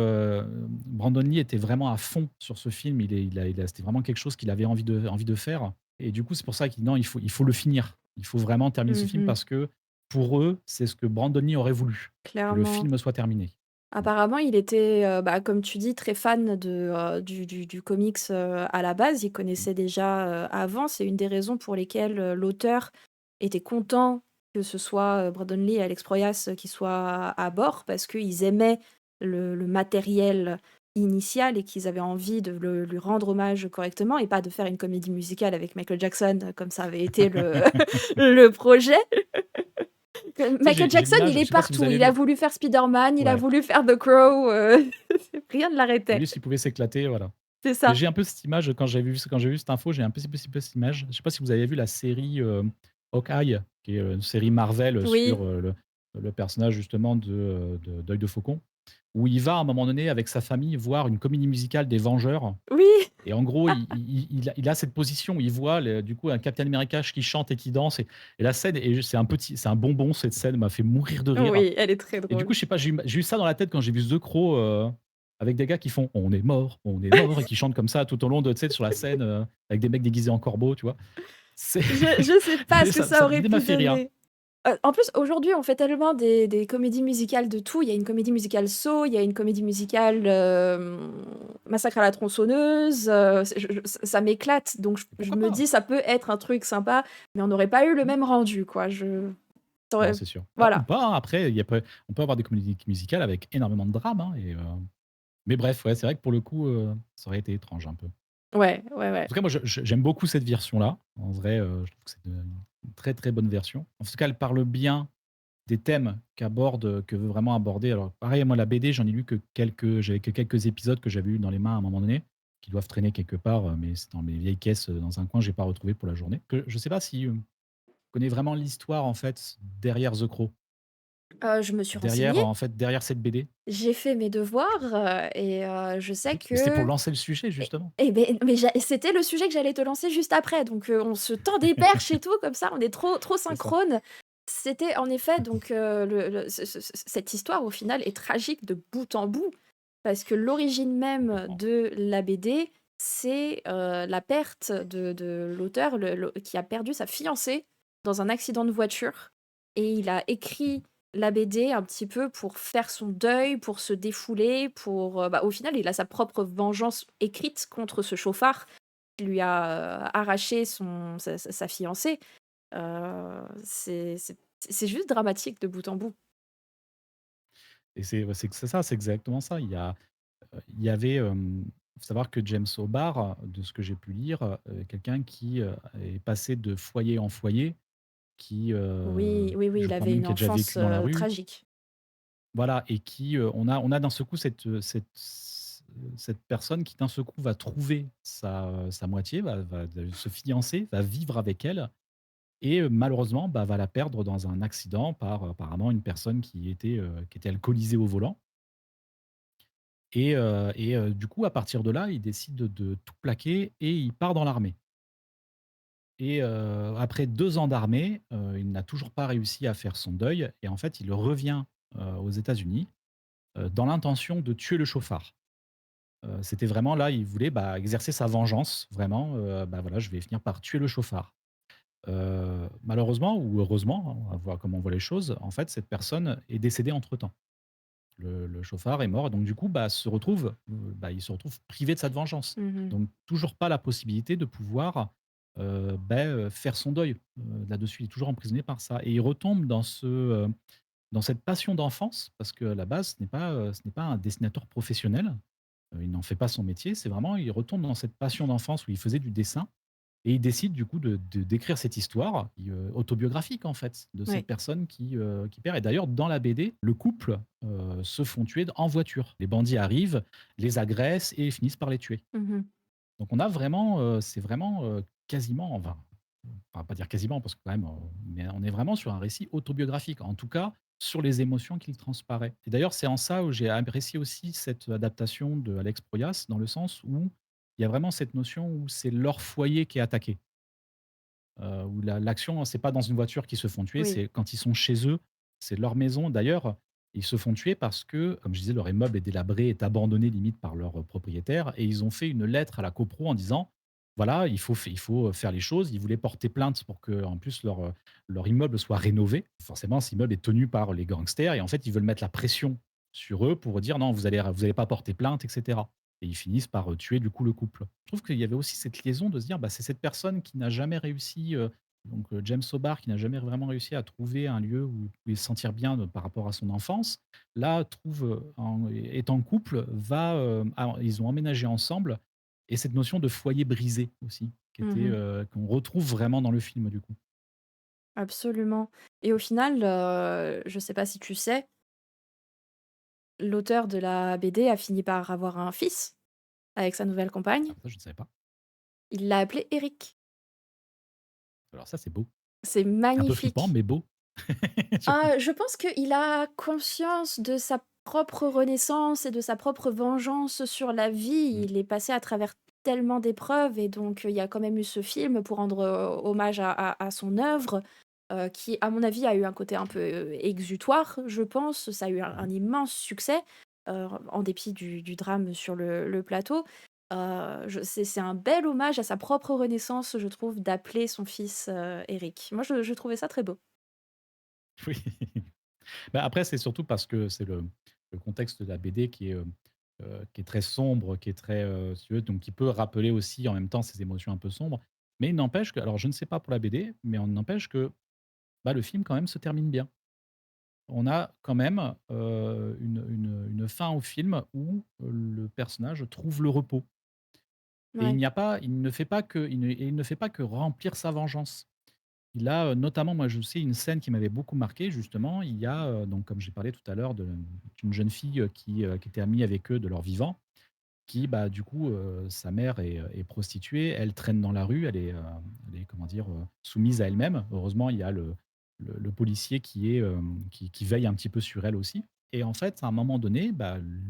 Brandon Lee était vraiment à fond sur ce film. Il a c'était vraiment quelque chose qu'il avait envie de faire et du coup, c'est pour ça qu'il dit: «Non, il faut le finir. Il faut vraiment terminer ce film» Mmh. parce que pour eux, c'est ce que Brandon Lee aurait voulu, que le Clairement. film soit terminé. Mmh. Apparemment, il était, bah, comme tu dis, très fan du comics, à la base. Il Mmh. connaissait déjà, avant. C'est une des raisons pour lesquelles, l'auteur était content que ce soit, Brandon Lee et Alex Proyas, qui soient à bord parce qu'ils aimaient le matériel initial et qu'ils avaient envie de lui rendre hommage correctement et pas de faire une comédie musicale avec Michael Jackson, comme ça avait été le le projet. Que Tu sais, Michael j'ai Jackson, il l'image, je est sais pas si vous partout. avez Il a vu voulu faire Spider-Man, il a ouais, voulu faire The Crow, rien ne l'arrêtait. lui s'il pouvait s'éclater, voilà. C'est Mais ça. j'ai un peu cette image quand j'ai vu cette info, j'ai un peu cette image. Je sais pas si vous avez vu la série, Hawkeye, qui est, une série Marvel Oui, sur, le personnage justement d'Œil de Faucon, où il va à un moment donné avec sa famille voir une comédie musicale des Vengeurs oui, et en gros il a cette position où il voit du coup un Captain America qui chante et qui danse et la scène et c'est un bonbon cette scène m'a fait mourir de rire. oui, elle est très Et du coup, drôle. je sais pas, j'ai eu ça dans la tête quand j'ai vu The Crow, avec des gars qui font: on est mort» et qui chantent comme ça tout au long de tu sais, sur la scène, avec des mecs déguisés en corbeaux, tu vois? C'est Je sais pas et ce que ça ça aurait l'idée m'a pu fait rire. donner. En plus, aujourd'hui, on fait tellement des comédies musicales de tout. Il y a une comédie musicale Saw, il y a une comédie musicale, Massacre à la tronçonneuse, c'est je ça m'éclate donc Et je pourquoi me pas? dis: «Ça peut être un truc sympa», mais on n'aurait pas eu le Mmh. même rendu, quoi. Ça Non, aurait c'est sûr. Ah ou voilà. pas, hein, après il y a peut on peut avoir des comédies musicales avec énormément de drame, hein mais bref, ouais, c'est vrai que pour le coup, ça aurait été étrange un peu. Ouais, ouais, En ouais. tout cas, moi, j'aime beaucoup cette version-là. En vrai, je trouve que c'est une très, très bonne version. En tout cas, elle parle bien des thèmes que veut vraiment aborder. Alors pareil, moi la BD, j'en ai lu j'avais que quelques épisodes que j'avais eu dans les mains à un moment donné, qui doivent traîner quelque part, mais c'est dans mes vieilles caisses, dans un coin, j'ai pas retrouvé pour la journée. Je sais pas si, tu connais vraiment l'histoire en fait derrière The Crow? Je me suis Derrière, renseignée, en fait, derrière cette BD? j'ai fait mes devoirs, et je sais Mmh. Mais c'était pour que lancer le sujet justement. et beh, mais c'était le sujet que j'allais te lancer juste après, donc on se tend des perches et tout comme ça, on est trop C'est ça. synchrones. C'était en effet donc le cette histoire au final est tragique de bout en bout, parce que l'origine même Complètement. de la BD, c'est, la perte de l'auteur, le qui a perdu sa fiancée dans un accident de voiture et il a écrit la BD un petit peu pour faire son deuil, pour se défouler, pour, au final, il a sa propre vengeance écrite contre ce chauffard qui lui a, arraché sa fiancée. C'est juste dramatique de bout en bout. Et c'est ça, c'est exactement ça. Il y avait, faut savoir que James O'Barr, de ce que j'ai pu lire, quelqu'un qui, est passé de foyer en foyer, qui, Oui, oui, oui, je il crois avait même une qui a déjà enfance, vécu dans la rue. tragique. Voilà et qui, on a d'un seul coup cette personne qui d'un seul coup va trouver sa moitié, va se fiancer, va vivre avec elle et malheureusement, va la perdre dans un accident par, apparemment une personne qui était alcoolisée au volant du coup, à partir de là, il décide de tout plaquer et il part dans l'armée et après 2 ans d'armée, il n'a toujours pas réussi à faire son deuil et en fait, il revient, aux États-Unis, dans l'intention de tuer le chauffard. C'était vraiment là, il voulait, exercer sa vengeance vraiment, voilà, je vais finir par tuer le chauffard. Malheureusement ou heureusement, hein, on va voir comment on voit les choses, en fait, cette personne est décédée entre-temps. Le chauffard est mort, donc du coup, il se retrouve privé de sa vengeance. Mmh. Donc toujours pas la possibilité de pouvoir, faire son deuil, là-dessus. Il est toujours emprisonné par ça et il retombe dans cette passion d'enfance parce qu'à la base, ce n'est pas un dessinateur professionnel, il n'en fait pas son métier, c'est vraiment il retombe dans cette passion d'enfance où il faisait du dessin et il décide du coup de d'écrire cette histoire, autobiographique en fait, de cette Oui. personne qui perd et d'ailleurs dans la BD, le couple, se font tuer en voiture. Les bandits arrivent, les agressent et finissent par les tuer. Mmh. Donc on a vraiment, c'est vraiment, quasiment on va pas dire quasiment parce que quand même, mais on est vraiment sur un récit autobiographique, en tout cas sur les émotions qu'il transparaît et d'ailleurs c'est en ça où j'ai apprécié aussi cette adaptation de Alex Proyas dans le sens où il y a vraiment cette notion où c'est leur foyer qui est attaqué. Où l'action, c'est pas dans une voiture qu'ils se font tuer, Oui. c'est quand ils sont chez eux, c'est leur maison. D'ailleurs, ils se font tuer parce que, comme je disais, leur immeuble est délabré, est abandonné limite par leur propriétaire et ils ont fait une lettre à la copro en disant: «Voilà, il faut faire les choses». Ils voulaient porter plainte pour que, en plus, leur immeuble soit rénové. Forcément, cet immeuble est tenu par les gangsters et en fait, ils veulent mettre la pression sur eux pour dire: «Non, vous allez pas porter plainte» et cetera et ils finissent par, tuer du coup le couple. Je trouve qu'il y avait aussi cette liaison de se dire, c'est cette personne qui n'a jamais réussi, James O'Barr qui n'a jamais vraiment réussi à trouver un lieu où il se sentir bien par rapport à son enfance. Là, trouve, en étant couple, ils ont emménagé ensemble et cette notion de foyer brisé aussi Mmh. qu'on retrouve vraiment dans le film du coup. Absolument et au final, je sais pas si tu sais, l'auteur de la BD a fini par avoir un fils avec sa nouvelle compagne. Ah ça je ne savais pas. Il l'a appelé Eric. Alors ça c'est beau. C'est Un peu flippant magnifique. mais beau. Je pense qu'il a conscience de sa propre renaissance et de sa propre vengeance sur la vie. Mmh. Il est passé à travers tellement d'épreuves et donc il y a quand même eu ce film pour rendre, hommage à son œuvre, qui, à mon avis, a eu un côté un peu, exutoire, je pense. Ça a eu un Mmh. immense succès, en dépit du drame sur le plateau. Je c'est un bel hommage à sa propre renaissance, je trouve, d'appeler son fils, Eric. Moi, je trouvais ça très beau. Oui. Après, c'est surtout parce que c'est le contexte de la BD qui est très sombre, qui est très, si tu veux, donc qui peut rappeler aussi en même temps ces émotions un peu sombres. Mais il n'empêche que alors je ne sais pas pour la BD, mais on n'empêche que, le film quand même se termine bien. On a quand même, une fin au film où, le personnage trouve le repos et Ouais. il ne fait pas que remplir sa vengeance. Il a, notamment, moi je sais une scène qui m'avait beaucoup marqué justement, il y a, donc comme j'ai parlé tout à l'heure d'une jeune fille, qui était amie avec eux de leur vivant, qui, du coup, sa mère est prostituée, elle traîne dans la rue, elle est comment dire? Soumise à elle-même. Heureusement, il y a le policier qui veille un petit peu sur elle aussi et en fait, à un moment donné,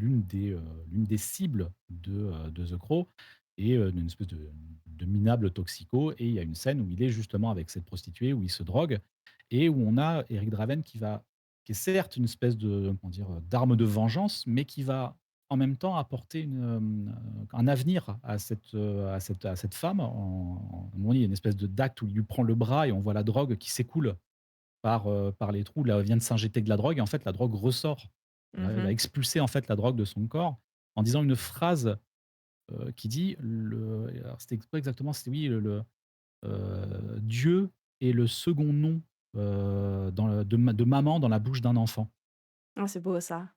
l'une des cibles de The Crow est, une espèce de minable toxico et il y a une scène où il est justement avec cette prostituée, où il se drogue et où on a Eric Draven qui est certes une espèce de, comment dire? D'arme de vengeance, mais qui va en même temps apporter un avenir à cette femme. À un moment donné, il y a une espèce d'acte où il lui prend le bras et on voit la drogue qui s'écoule par les trous. Là, elle vient de s'injecter de la drogue et en fait, la drogue ressort. Elle a Mmh. expulsé en fait la drogue de son corps en disant une phrase qui dit alors c'était quoi exactement? C'était oui, Dieu est le second nom de maman dans la bouche d'un enfant. Ah, c'est beau ça.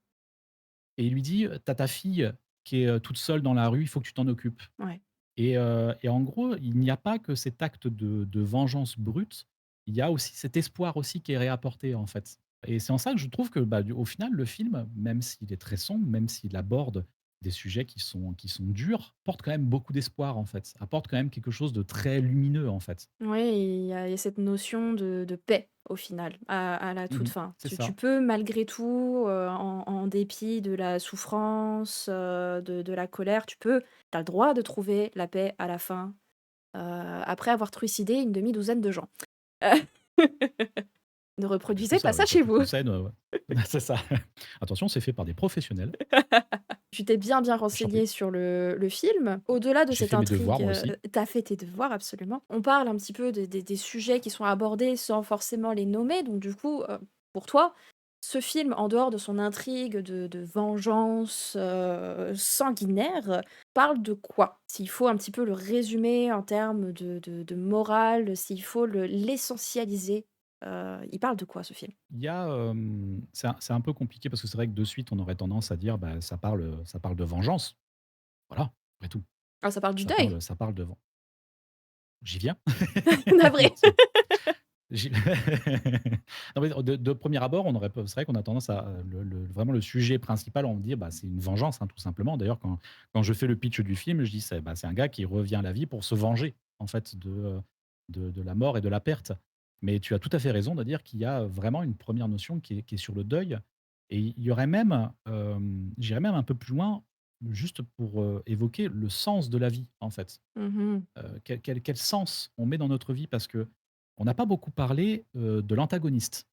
Et il lui dit: «Tu ta fille qui est toute seule dans la rue, il faut que tu t'en occupes». Ouais. Et en gros, il n'y a pas que cet acte de vengeance brute, il y a aussi cet espoir aussi qui est réapporté, en fait. Et c'est en ça que je trouve que, bah, au final, le film, même s'il est très sombre, même s'il aborde des sujets qui sont durs, porte quand même beaucoup d'espoir, en fait. Apporte quand même quelque chose de très lumineux, en fait. Ouais, il y a cette notion de paix au final, à la toute Mmh. fin. C'est Tu ça. peux malgré tout, en dépit de la souffrance, de la colère, tu as le droit de trouver la paix à la fin, après avoir trucidé une demi-douzaine de gens. Ne Un petit peu reproduisez pas ça, ouais, ça sur chez toute une vous. scène, ouais. C'est ça. Attention, c'est fait par des professionnels. Tu t'es bien Je t'en prie. renseigné sur le film. Au-delà de J'ai cette fait mes devoirs intrigue, moi aussi. tu fait tes devoirs absolument. On parle un petit peu des sujets qui sont abordés sans forcément les nommer, donc du coup, pour toi, ce film, en dehors de son intrigue de vengeance, sanguinaire, parle de quoi? S'il faut un petit peu le résumer en termes de morale, s'il faut l'essentialiser, il parle de quoi ce film? Il y a, c'est un peu compliqué parce que c'est vrai que de suite, on aurait tendance à dire, bah, ça parle de vengeance. Voilà, après tout. Ah, ça parle du Ça deuil? parle ça parle de ven j'y viens. Navrée. J'y non mais de premier abord, on aurait pas c'est vrai qu'on a tendance à, vraiment le sujet principal, on dit, bah, c'est une vengeance, hein, tout simplement. D'ailleurs, quand je fais le pitch du film, je dis: c'est un gars qui revient à la vie pour se venger, en fait, de la mort et de la perte». Mais tu as tout à fait raison de dire qu'il y a vraiment une première notion qui est sur le deuil et il y aurait même, j'irais même un peu plus loin, juste pour, évoquer le sens de la vie, en fait. Mmh. Quel sens on met dans notre vie? Parce que on n'a pas beaucoup parlé, de l'antagoniste,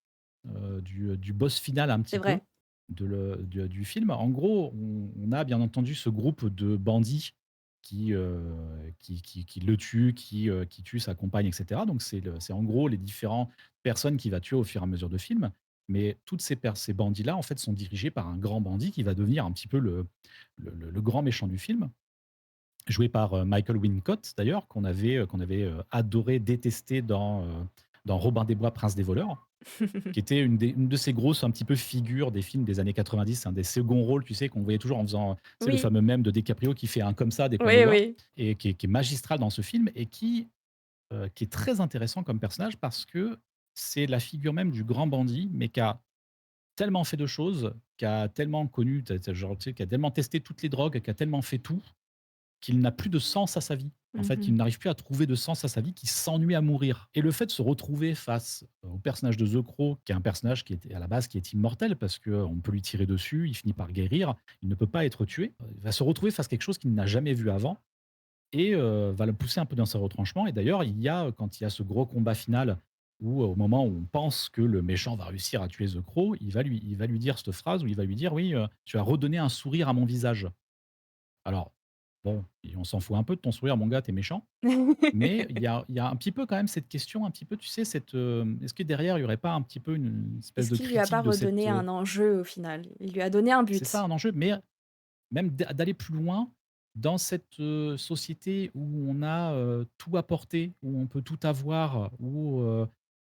du boss final un C'est petit peu vrai. du film. En gros, on a bien entendu ce groupe de bandits qui le tuent, qui tue sa compagne et cetera. Donc c'est en gros les différentes personnes qu'il va tuer au fur et à mesure de film. Mais toutes ces bandits-là, en fait, sont dirigés par un grand bandit qui va devenir un petit peu le grand méchant du film. Joué par, Michael Wincott d'ailleurs, qu'on avait adoré, détesté dans Robin des Bois, Prince des voleurs, qui était une de ces grosses un petit peu figures des films des années 90, un des seconds rôles, tu sais, qu'on voyait toujours en faisant, tu sais, le Oui, fameux mème de DiCaprio qui fait un comme ça dès qu'on le oui, voit oui. et qui est magistral dans ce film et qui est très intéressant comme personnage parce que c'est la figure même du grand bandit, mais qui a tellement fait de choses, qui a tellement connu, tu genre, tu sais, qui a tellement testé toutes les drogues, qui a tellement fait tout qu'il n'a plus de sens à sa vie. En fait, Mmh. qu'il n'arrive plus à trouver de sens à sa vie, qu'il s'ennuie à mourir. Et le fait de se retrouver face au personnage de The Crow, qui est un personnage qui est à la base qui est immortel parce qu'on peut lui tirer dessus, il finit par guérir, il ne peut pas être tué. Il va se retrouver face à quelque chose qu'il n'a jamais vu avant et va le pousser un peu dans ses retranchements. Et d'ailleurs, quand il y a ce gros combat final où, au moment où on pense que le méchant va réussir à tuer The Crow, il va lui dire cette phrase où il va lui dire: «Oui, tu as redonné un sourire à mon visage». Alors, bon, et on s'en fout un peu de ton sourire, mon gars, tu méchant. Mais il y a un petit peu quand même cette question, un petit peu, tu sais, est-ce que derrière, il y aurait pas un petit peu une espèce Est-ce de qu'il lui a pas critique de cette, redonné un enjeu au final? Il lui a donné un c'est ça but. un enjeu, mais même d'aller plus loin dans cette, société où on a, tout à portée, où on peut tout avoir, où,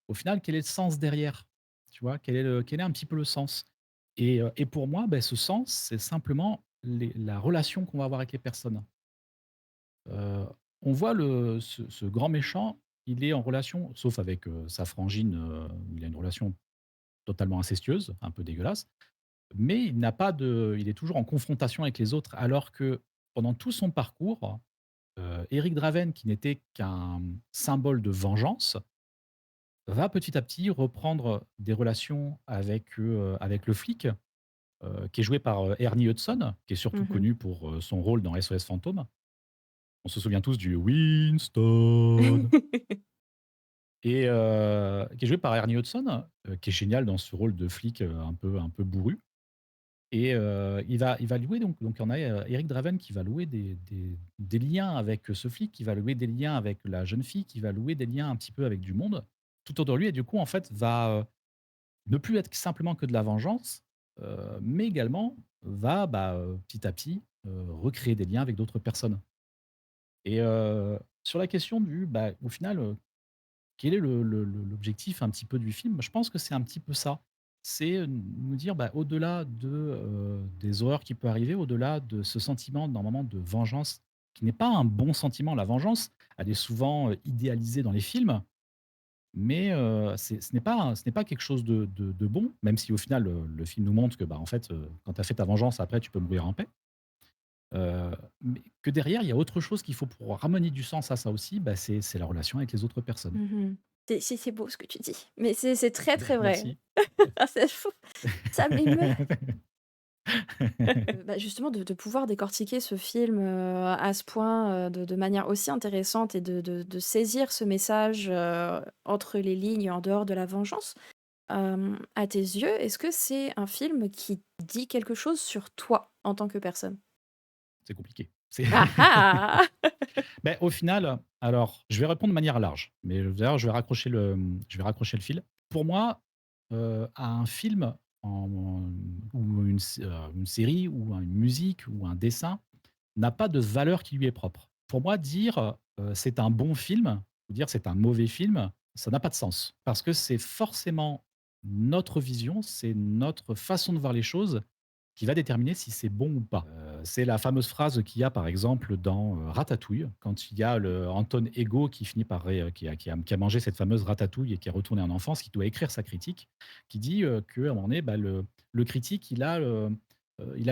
au final, quel est le sens derrière? Tu vois? Quel est un petit peu le sens? Et pour moi, beh, ce sens, c'est simplement la relation qu'on va avoir avec les personnes. Heu, on voit ce grand méchant, il est en relation, sauf avec, sa frangine, où il a une relation totalement incestueuse, un peu dégueulasse, mais il est toujours en confrontation avec les autres, alors que pendant tout son parcours, Éric Draven, qui n'était qu'un symbole de vengeance, va petit à petit reprendre des relations avec le flic, qui est joué par, Ernie Hudson, qui est surtout Mmh. connu pour, son rôle dans SOS Fantôme. On se souvient tous du Winston. Et qui est joué par Ernie Hudson, qui est génial dans ce rôle de flic, un peu bourru et il va louer donc on a, Eric Draven qui va louer des liens avec ce flic, qui va louer des liens avec la jeune fille, qui va louer des liens un petit peu avec du monde tout autour de lui et du coup, en fait, va, ne plus être simplement que de la vengeance, mais également va, petit à petit, recréer des liens avec d'autres personnes et sur la question au final, quel est l'objectif un petit peu du film? Je pense que c'est un petit peu ça. C'est, nous dire, au-delà des horreurs qui peuvent arriver, au-delà de ce sentiment normalement de vengeance qui n'est pas un bon sentiment. La vengeance, elle est souvent, idéalisée dans les films, mais ce n'est pas quelque chose de bon, même si au final, le film nous montre que, en fait, quand tu as fait ta vengeance, après tu peux mourir en paix. Mais que derrière, il y a autre chose qu'il faut pour ramener du sens à ça aussi, c'est la relation avec les autres personnes. Mmh. C'est beau ce que tu dis, mais c'est très, très vrai. Merci. Ah, c'est fou, ça m'émeut. Justement de pouvoir décortiquer ce film, à ce point, de manière aussi intéressante et de saisir ce message, entre les lignes, en dehors de la vengeance. À tes yeux, est-ce que c'est un film qui dit quelque chose sur toi, en tant que personne? C'est compliqué. C'est Ah ah! Au final, alors, je vais répondre de manière large, mais d'ailleurs, je vais raccrocher le fil. Pour moi, un film ou une série ou une musique ou un dessin n'a pas de valeur qui lui est propre. Pour moi, dire, c'est un bon film ou dire c'est un mauvais film, ça n'a pas de sens. Parce que c'est forcément notre vision, c'est notre façon de voir les choses qui va déterminer si c'est bon ou pas. C'est la fameuse phrase qu'il y a par exemple dans, Ratatouille, quand il y a le Anton Ego qui finit par qui a mangé cette fameuse ratatouille et qui est retourné en enfance, qui doit écrire sa critique, qui dit, qu'à un moment donné, le critique il a le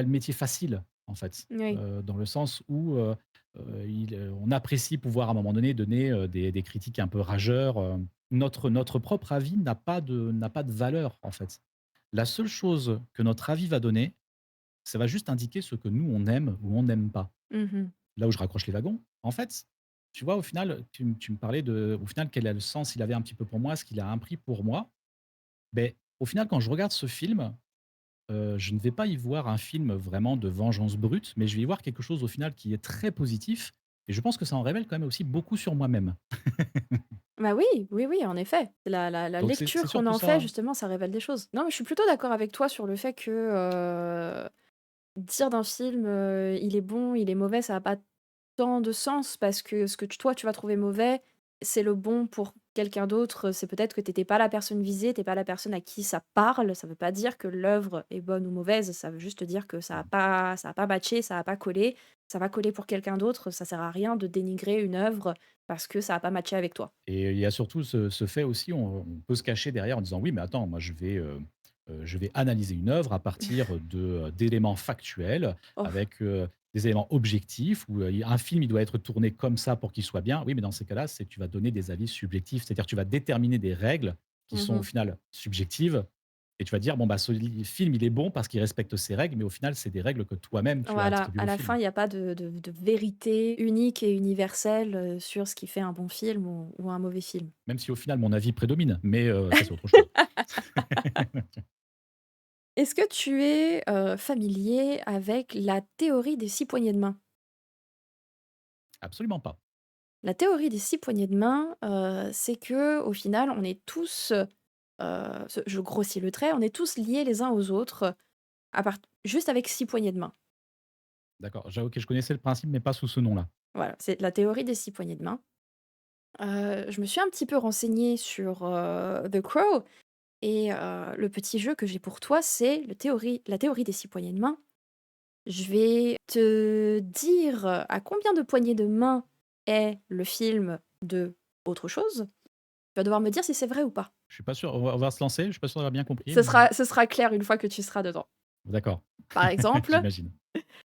métier facile en fait. Oui. Dans le sens où, on apprécie pouvoir à un moment donné donner, des critiques un peu rageurs, notre propre avis n'a pas de valeur en fait. La seule chose que notre avis va donner, ça va juste indiquer ce que nous on aime ou on n'aime pas. Mmh. Là où je raccroche les wagons, en fait, tu vois, au final, tu me parlais au final, quel est le sens il avait un petit peu pour moi, ce qu'il a impris pour moi. Au final, quand je regarde ce film, je ne vais pas y voir un film vraiment de vengeance brute, mais je vais y voir quelque chose au final qui est très positif et je pense que ça en révèle quand même aussi beaucoup sur moi-même. Bah oui, oui, oui, en effet. La Donc c'est lecture qu'on surtout en fait, ça. justement, ça révèle des choses. Non, mais je suis plutôt d'accord avec toi sur le fait que, dire d'un film, il est bon, il est mauvais, ça a pas tant de sens parce que ce que toi, tu vas trouver mauvais, c'est le bon pour quelqu'un d'autre. C'est peut-être que t'étais pas la personne visée, t'es pas la personne à qui ça parle. Ça veut pas dire que l'œuvre est bonne ou mauvaise, ça veut juste dire que ça a pas matché, ça a pas collé. Ça va coller pour quelqu'un d'autre, ça sert à rien de dénigrer une œuvre parce que ça a pas matché avec toi. Et il y a surtout ce fait aussi, on peut se cacher derrière en disant: «Oui, mais attends, moi je vais analyser une œuvre à partir d'éléments factuels, Oh. avec, des éléments objectifs où, un film, il doit être tourné comme ça pour qu'il soit bien». Oui, mais dans ces cas-là, tu vas donner des avis subjectifs. C'est-à-dire tu vas déterminer des règles qui sont au Mmh. final subjectives et tu vas dire: «Bon, ce film, il est bon parce qu'il respecte ces règles», mais au final, c'est des règles que toi-même tu as Voilà, attribuées à au la film. fin, il y a pas de vérité unique et universelle, sur ce qui fait un bon film ou un mauvais film. Même si au final mon avis prédomine, mais, ça c'est autre chose. Est-ce que tu es, familier avec la théorie des 6 poignées de main? Absolument pas. La théorie des 6 poignées de main, c'est que au final, on est tous, je grossis le trait, on est tous liés les uns aux autres, à part juste avec 6 poignées de main. D'accord, OK, je connaissais le principe, mais pas sous ce nom-là. Voilà, c'est la théorie des 6 poignées de main. Je me suis un petit peu renseignée sur, The Crow et le petit jeu que j'ai pour toi, c'est la théorie des 6 poignées de main. Je vais te dire, à combien de poignées de main est le film de Autre chose. Tu vas devoir me dire si c'est vrai ou pas. Je suis pas sûr, on va se lancer, je suis pas sûr d'avoir bien compris, Ce mais sera ce sera clair une fois que tu seras dedans. d'accord, Par exemple, j'imagine.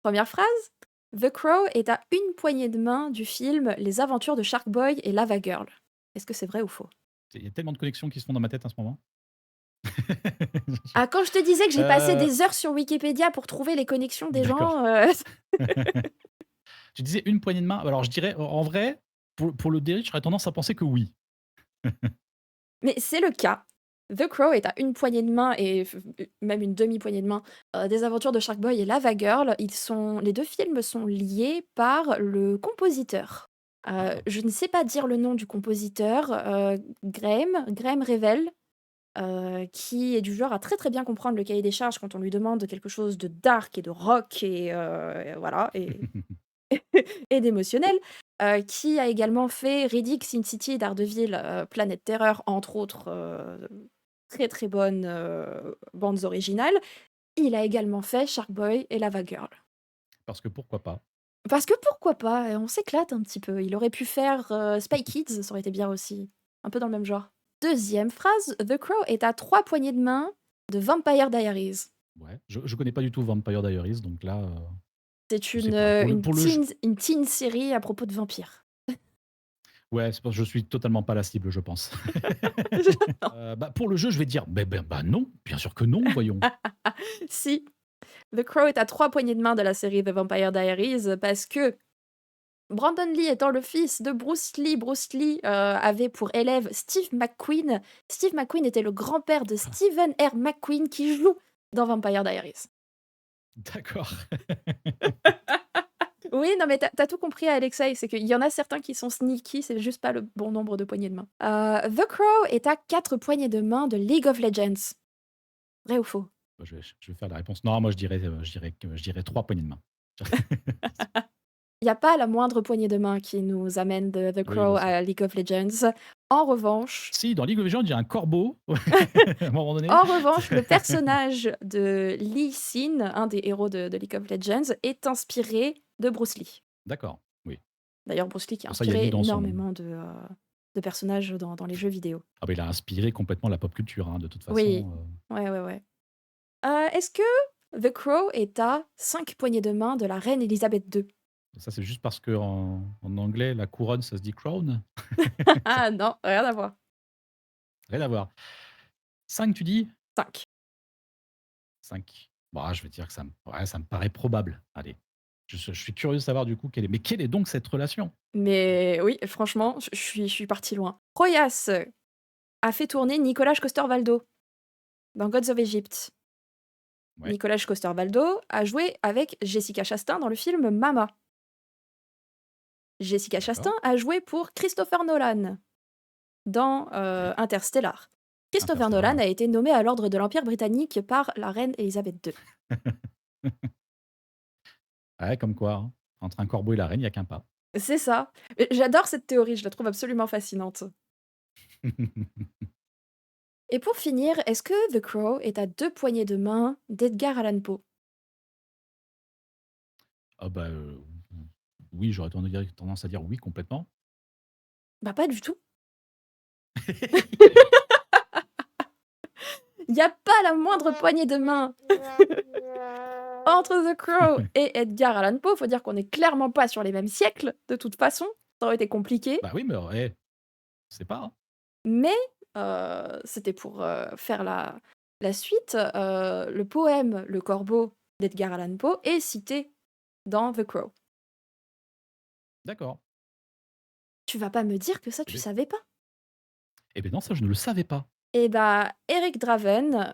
première phrase: «The Crow est à une poignée de main du film Les aventures de Shark Boy et Lava Girl». Est-ce que c'est vrai ou faux? Il y a tellement de connexions qui se font dans ma tête en ce moment. Ah, quand je te disais que j'ai passé Heu, des heures sur Wikipédia pour trouver les connexions des d'accord. gens, Tu disais une poignée de main, alors je dirais en vrai, pour le délire, j'aurais tendance à penser que oui. mais c'est le cas. The Crow est à une poignée de main et même une demi-poignée de main des aventures de Shark Boy et Lava Girl. Les deux films sont liés par le compositeur. Ah, Je ne sais pas dire le nom du compositeur, Graham Revel, qui est du genre à très très bien comprendre le cahier des charges quand on lui demande quelque chose de dark et de rock et voilà, et d'émotionnel, qui a également fait Riddick, Sin City, Daredevil, Planète Terreur, entre autres très très bonnes bandes originales. Il a également fait Shark Boy et Lava Girl. parce que pourquoi pas? Parce que pourquoi pas, on s'éclate un petit peu. Il aurait pu faire Spy Kids, ça aurait été bien aussi. Un peu dans le même genre. Deuxième phrase, The Crow est à 3 poignées de main de Vampire Diaries. Ouais, je connais pas du tout Vampire Diaries, donc là, C'est je sais pas. une teen série à propos de vampires. Ouais, c'est parce que je suis totalement pas la cible, je pense. Non. Bah, pour le jeu, je vais dire, bah non, bien sûr que non, voyons. Si, The Crow est à 3 poignées de main de la série The Vampire Diaries parce que Brandon Lee étant le fils de Bruce Lee avait pour élève Steve McQueen. Steve McQueen était le grand-père de Stephen R. McQueen qui joue dans Vampire Diaries. D'accord. Oui, non mais t'as tout compris Alexei, c'est qu'il y en a certains qui sont sneaky, c'est juste pas le bon nombre de poignées de main. The Crow est à 4 poignées de main de League of Legends. Vrai ou faux? Bah, je vais faire la réponse. Non, moi je dirais 3 poignées de main. Il y a pas la moindre poignée de main qui nous amène de The Oui, Crow je sais. à League of Legends. En revanche, Si, dans League of Legends, il y a un corbeau, à un moment donné. le personnage de Lee Sin, un des héros de League of Legends, est inspiré de Bruce Lee. D'accord, oui. D'ailleurs, Bruce Lee qui a Pour ça, il y a inspiré Lee dans son... énormément de personnages dans les jeux vidéo. Ah bah, il a inspiré complètement la pop culture, hein, de toute Oui, façon. ouais. Est-ce que The Crow est à 5 poignées de main de la reine Elisabeth II? Ça, c'est juste parce qu'en en anglais, la couronne, ça se dit crown. Ah non, rien à voir. Rien à voir. 5, tu dis? 5. 5. Bah, je vais dire que ça me paraît probable. Allez. Je suis curieux de savoir du coup quelle est donc cette relation? Mais oui, franchement, je suis partie loin. Proyas a fait tourner Nicolas Coster-Waldau dans Gods of Egypt. Ouais. Nicolas Coster-Waldau a joué avec Jessica Chastain dans le film Mama. Jessica Chastain a joué pour Christopher Nolan dans Interstellar. Christopher Interstellar, Nolan a été nommé à l'ordre de l'Empire britannique par la reine Elisabeth II. Ouais, comme quoi, hein, entre un corbeau et la reine, il y a qu'un pas. C'est ça. Mais j'adore cette théorie, je la trouve absolument fascinante. Et pour finir, est-ce que The Crow est à 2 poignées de main d'Edgar Allan Poe? Ah bah, oui, j'aurais tendance à dire oui complètement. Bah pas du tout. Il y a pas la moindre poignée de main entre The Crow et Edgar Allan Poe. Faut dire qu'on est clairement pas sur les mêmes siècles, de toute façon. Ça aurait été compliqué. Bah oui, mais c'est pas, hein. Mais c'était pour faire la suite. Le poème Le Corbeau d'Edgar Allan Poe est cité dans The Crow. D'accord. Tu vas pas me dire que ça, tu Oui. savais pas? Eh beh non, ça je ne le savais pas. Et bah, Eric Draven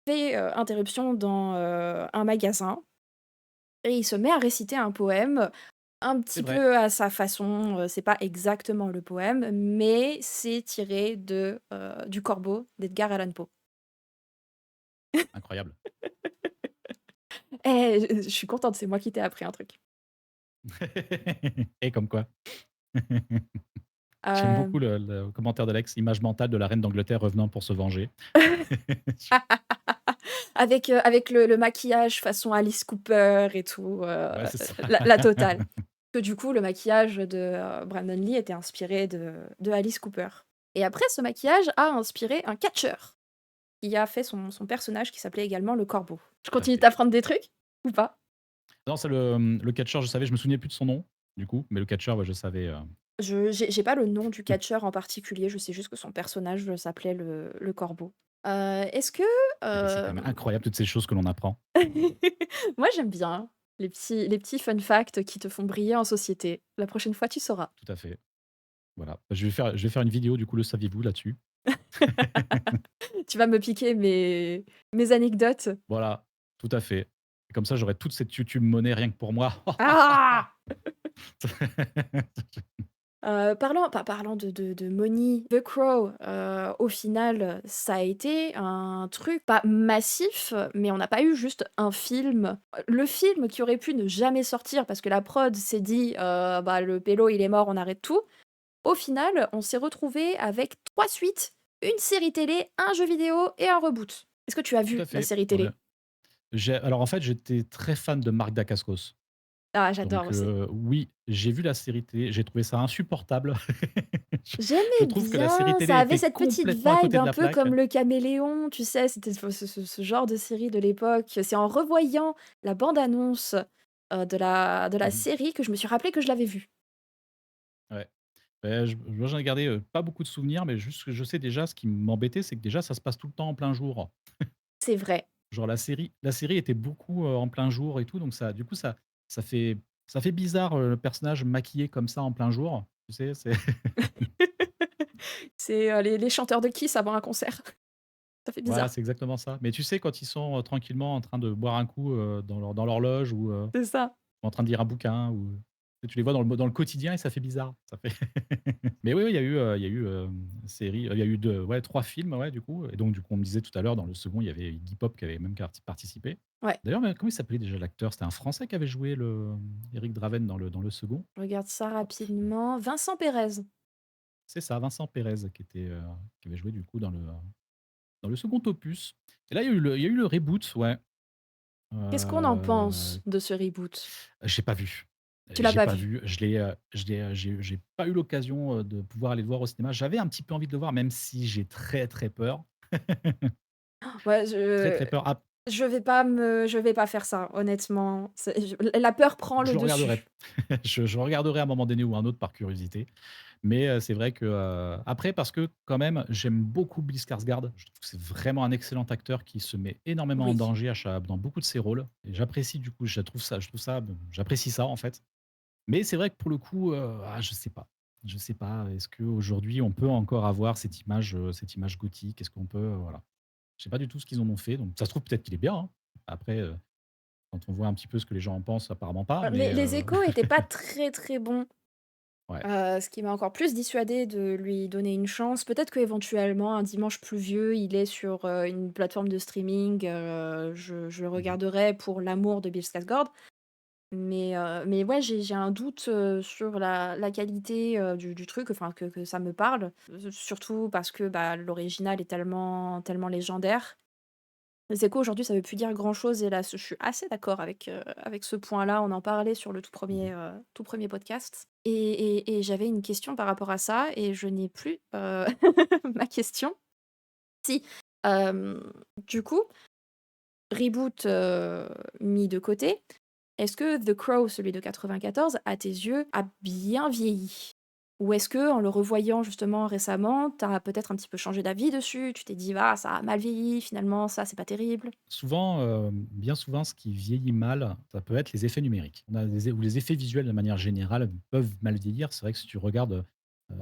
fait interruption dans un magasin et il se met à réciter un poème un C'est petit vrai. peu à sa façon. C'est pas exactement le poème, mais c'est tiré du Corbeau d'Edgar Allan Poe. Incroyable. Je suis contente, c'est moi qui t'ai appris un truc. Et comme quoi. J'aime Euh, beaucoup le commentaire d'Alex, image mentale de la reine d'Angleterre revenant pour se venger. avec le maquillage façon Alice Cooper et tout, Ouais, c'est ça. la totale. Que du coup, le maquillage de Brandon Lee était inspiré de Alice Cooper. Et après, ce maquillage a inspiré un catcheur qui a fait son personnage qui s'appelait également le Corbeau. Je continue de t'apprendre des trucs ou pas? Non, c'est le catcheur, je savais, je me souvenais plus de son nom, du coup, mais le catcheur, ouais, je savais. J'ai pas le nom du catcheur en particulier, je sais juste que son personnage s'appelait le Corbeau. Est-ce que C'est quand même incroyable toutes ces choses que l'on apprend. moi j'aime bien les petits fun facts qui te font briller en société. La prochaine fois, tu sauras. Tout à fait. Voilà. Je vais faire une vidéo, du coup, le saviez-vous là-dessus. Tu vas me piquer mes anecdotes. Voilà, tout à fait. Et comme ça, j'aurais toute cette YouTube monnaie rien que pour moi. Ah! Parlant de money, The Crow, au final, ça a été un truc pas massif, mais on n'a pas eu juste un film. Le film qui aurait pu ne jamais sortir parce que la prod s'est dit, «Bah, le pélo, il est mort, on arrête tout». Au final, on s'est retrouvé avec 3 suites, une série télé, un jeu vidéo et un reboot. Est-ce que tu as Tout à vu la fait. série On a télé? alors en fait, j'étais très fan de Marc Dacascos. Ah, j'adore Donc aussi. oui, j'ai vu la série télé, j'ai trouvé ça insupportable. Je je J'aimais trouve que la série bien, télé ça avait était cette petite complètement à vibe côté de un la peu plaque. comme Le Caméléon, tu sais? C'était ce genre de série de l'époque. C'est en revoyant la bande annonce, de la Mmh. série que je me suis rappelé que je l'avais vue. Ouais. Moi, j'en ai gardé, pas beaucoup de souvenirs, mais juste que je sais déjà ce qui m'embêtait, c'est que déjà ça se passe tout le temps en plein jour. C'est vrai. Genre la série était beaucoup, en plein jour et tout, donc ça du coup ça fait ça fait bizarre, le personnage maquillé comme ça en plein jour, tu sais? C'est C'est, les chanteurs de Kiss avant un concert. Ça fait voilà, bizarre. c'est exactement ça. Mais tu sais quand ils sont, tranquillement en train de boire un coup, dans leur loge ou, C'est ça. en train de lire un bouquin ou tu les vois dans le quotidien et ça fait bizarre. Ça fait mais oui, oui, série, il y a eu 2 ouais, 3 films, ouais, du coup et donc du coup, on me disait tout à l'heure dans le second, il y avait Iggy Pop qui avait même participé. Ouais, D'ailleurs, mais comment il s'appelait déjà l'acteur? C'était un Français qui avait joué Éric Draven dans le second? je regarde ça rapidement. Vincent Pérez. C'est ça, Vincent Pérez qui avait joué du coup dans le second opus et là, il y a eu le reboot, ouais, Qu'est-ce qu'on en heu, pense de ce reboot? j'ai pas vu. Tu l'as J'ai pas pas vu? vu. J'ai pas eu l'occasion, de pouvoir aller le voir au cinéma. J'avais un petit peu envie de le voir, même si j'ai très, très peur. Ouais, Très, très peur. Ah, je vais pas faire ça, honnêtement. La peur prend je le le regarderai. dessus. Je regarderai à un moment donné ou un autre par curiosité. Mais, c'est vrai que, après parce que quand même, j'aime beaucoup Bill Skarsgård. Je trouve que c'est vraiment un excellent acteur qui se met énormément en Oui. danger dans beaucoup de ses rôles et j'apprécie du coup, j'apprécie ça en fait. Mais c'est vrai que pour le coup, je sais pas. Je sais pas, est-ce qu'aujourd'hui on peut encore avoir cette image gothique? Est-ce qu'on peut, voilà. Je sais pas du tout ce qu'ils en ont fait, donc ça se trouve peut-être qu'il est bien, hein. Après, quand on voit un petit peu ce que les gens en pensent, apparemment pas, Les mais les échos étaient pas très, très bons, ouais. ce qui m'a encore plus dissuadée de lui donner une chance. Peut-être qu'éventuellement, un dimanche pluvieux, il est sur, une plateforme de streaming, je le Mmh. regarderai pour l'amour de Bill Skarsgård. Mais ouais, j'ai un doute, sur la qualité, du truc, enfin que ça me parle. Surtout parce que, bah, l'original est tellement légendaire. Les échos aujourd'hui, ça veut plus dire grand-chose et là, je suis assez d'accord avec ce point-là. On en parlait sur le Mmh. tout premier podcast et j'avais une question par rapport à ça et je n'ai plus, ma question. Si, hem, du coup, reboot, mis de côté, est-ce que The Crow, celui de 94, à tes yeux, a bien vieilli? Ou est-ce que en le revoyant justement récemment, tu as peut-être un petit peu changé d'avis dessus? Tu t'es dit: «Ah, ça a mal vieilli finalement, ça, c'est pas terrible»? Souvent, bien souvent, ce qui vieillit mal, ça peut être les effets numériques. On a ou les effets visuels de manière générale peuvent mal vieillir. C'est vrai que si tu regardes,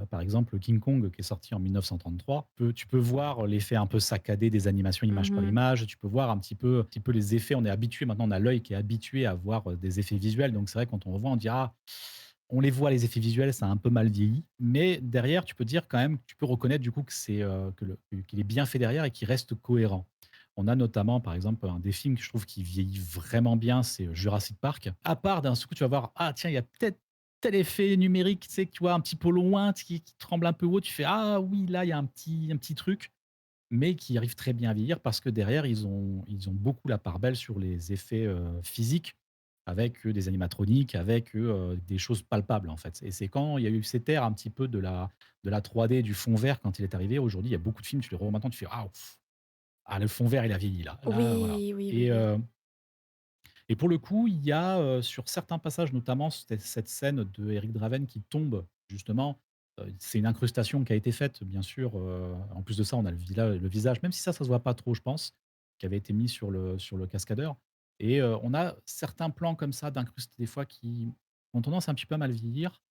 par exemple, King Kong qui est sorti en 1933, tu peux voir l'effet un peu saccadé des animations image par Mmh. image. Tu peux voir un petit peu les effets. On est habitué maintenant, on a l'œil qui est habitué à voir, des effets visuels. Donc c'est vrai quand on revoit, on dit: «Ah, on les voit les effets visuels, ça a un peu mal vieilli». Mais derrière, tu peux dire quand même, tu peux reconnaître du coup que qu'il est bien fait derrière et qu'il reste cohérent. On a notamment, par exemple, un des films que je trouve qui vieillit vraiment bien, c'est, Jurassic Park. À part d'un seul coup, tu vas voir: «Ah tiens, il y a peut-être tel effet numérique», tu sais, que tu vois un petit peu loin, qui tremble un peu haut. Tu fais: «Ah oui, là, il y a un petit truc», mais qui arrive très bien à vieillir parce que derrière, ils ont beaucoup la part belle sur les effets, physiques avec, des animatroniques, avec, des choses palpables, en fait et c'est quand il y a eu cette ère un petit peu de la 3D, du fond vert quand il est arrivé. Aujourd'hui, il y a beaucoup de films, tu les revois maintenant, tu fais: «Ah le fond vert, il a vieilli là. Là, voilà» Oui, oui, oui, et oui. pour le coup, il y a, sur certains passages, notamment cette scène de Eric Draven qui tombe justement, c'est une incrustation qui a été faite bien sûr, en plus de ça, on a le visage, même si ça se voit pas trop, je pense, qui avait été mis sur le cascadeur et on a certains plans comme ça d'incrustés des fois qui ont tendance un petit peu à mal vieillir.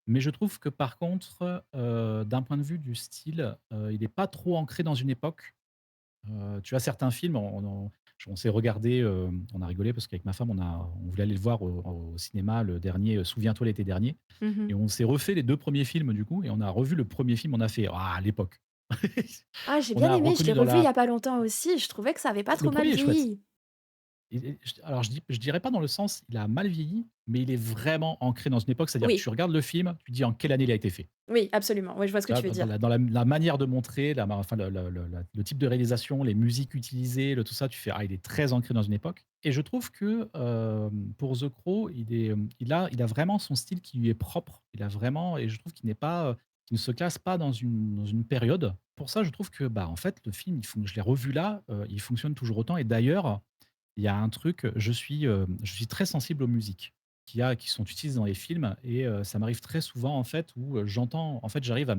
Mais je trouve que par contre, d'un point de vue du style, il est pas trop ancré dans une époque. Tu as certains films, on s'est regardé, on a rigolé parce qu'avec ma femme, on voulait aller le voir au cinéma, le dernier, Souviens-toi l'été dernier, Mmh. et on s'est refait les 2 premiers films du coup, et on a revu le premier film, on a fait: «Ah, l'époque!» Ah, j'ai On bien a aimé, je l'ai reconnu dans revu il y la a pas longtemps aussi, je trouvais que ça avait pas le trop mal premier est chouette. vieilli. Alors je dirais pas dans le sens, il a mal vieilli, mais il est vraiment ancré dans une époque. C'est-à-dire que Oui, tu regardes le film, tu te dis en quelle année il a été fait. oui, absolument. Oui, je vois ce que Tu vois? tu veux Dans dire. la manière de montrer, enfin le type de réalisation, les musiques utilisées, le tout ça, tu fais: «Ah, il est très ancré dans une époque», et je trouve que, pour The Crow, il a vraiment son style qui lui est propre. Il a vraiment, et je trouve qu'il ne se classe pas dans une période. Pour ça, je trouve que, bah, en fait, le film, je l'ai revu là, il fonctionne toujours autant, et d'ailleurs, il y a un truc, je suis très sensible aux musiques qui sont utilisées dans les films, et ça m'arrive très souvent, en fait, où, j'arrive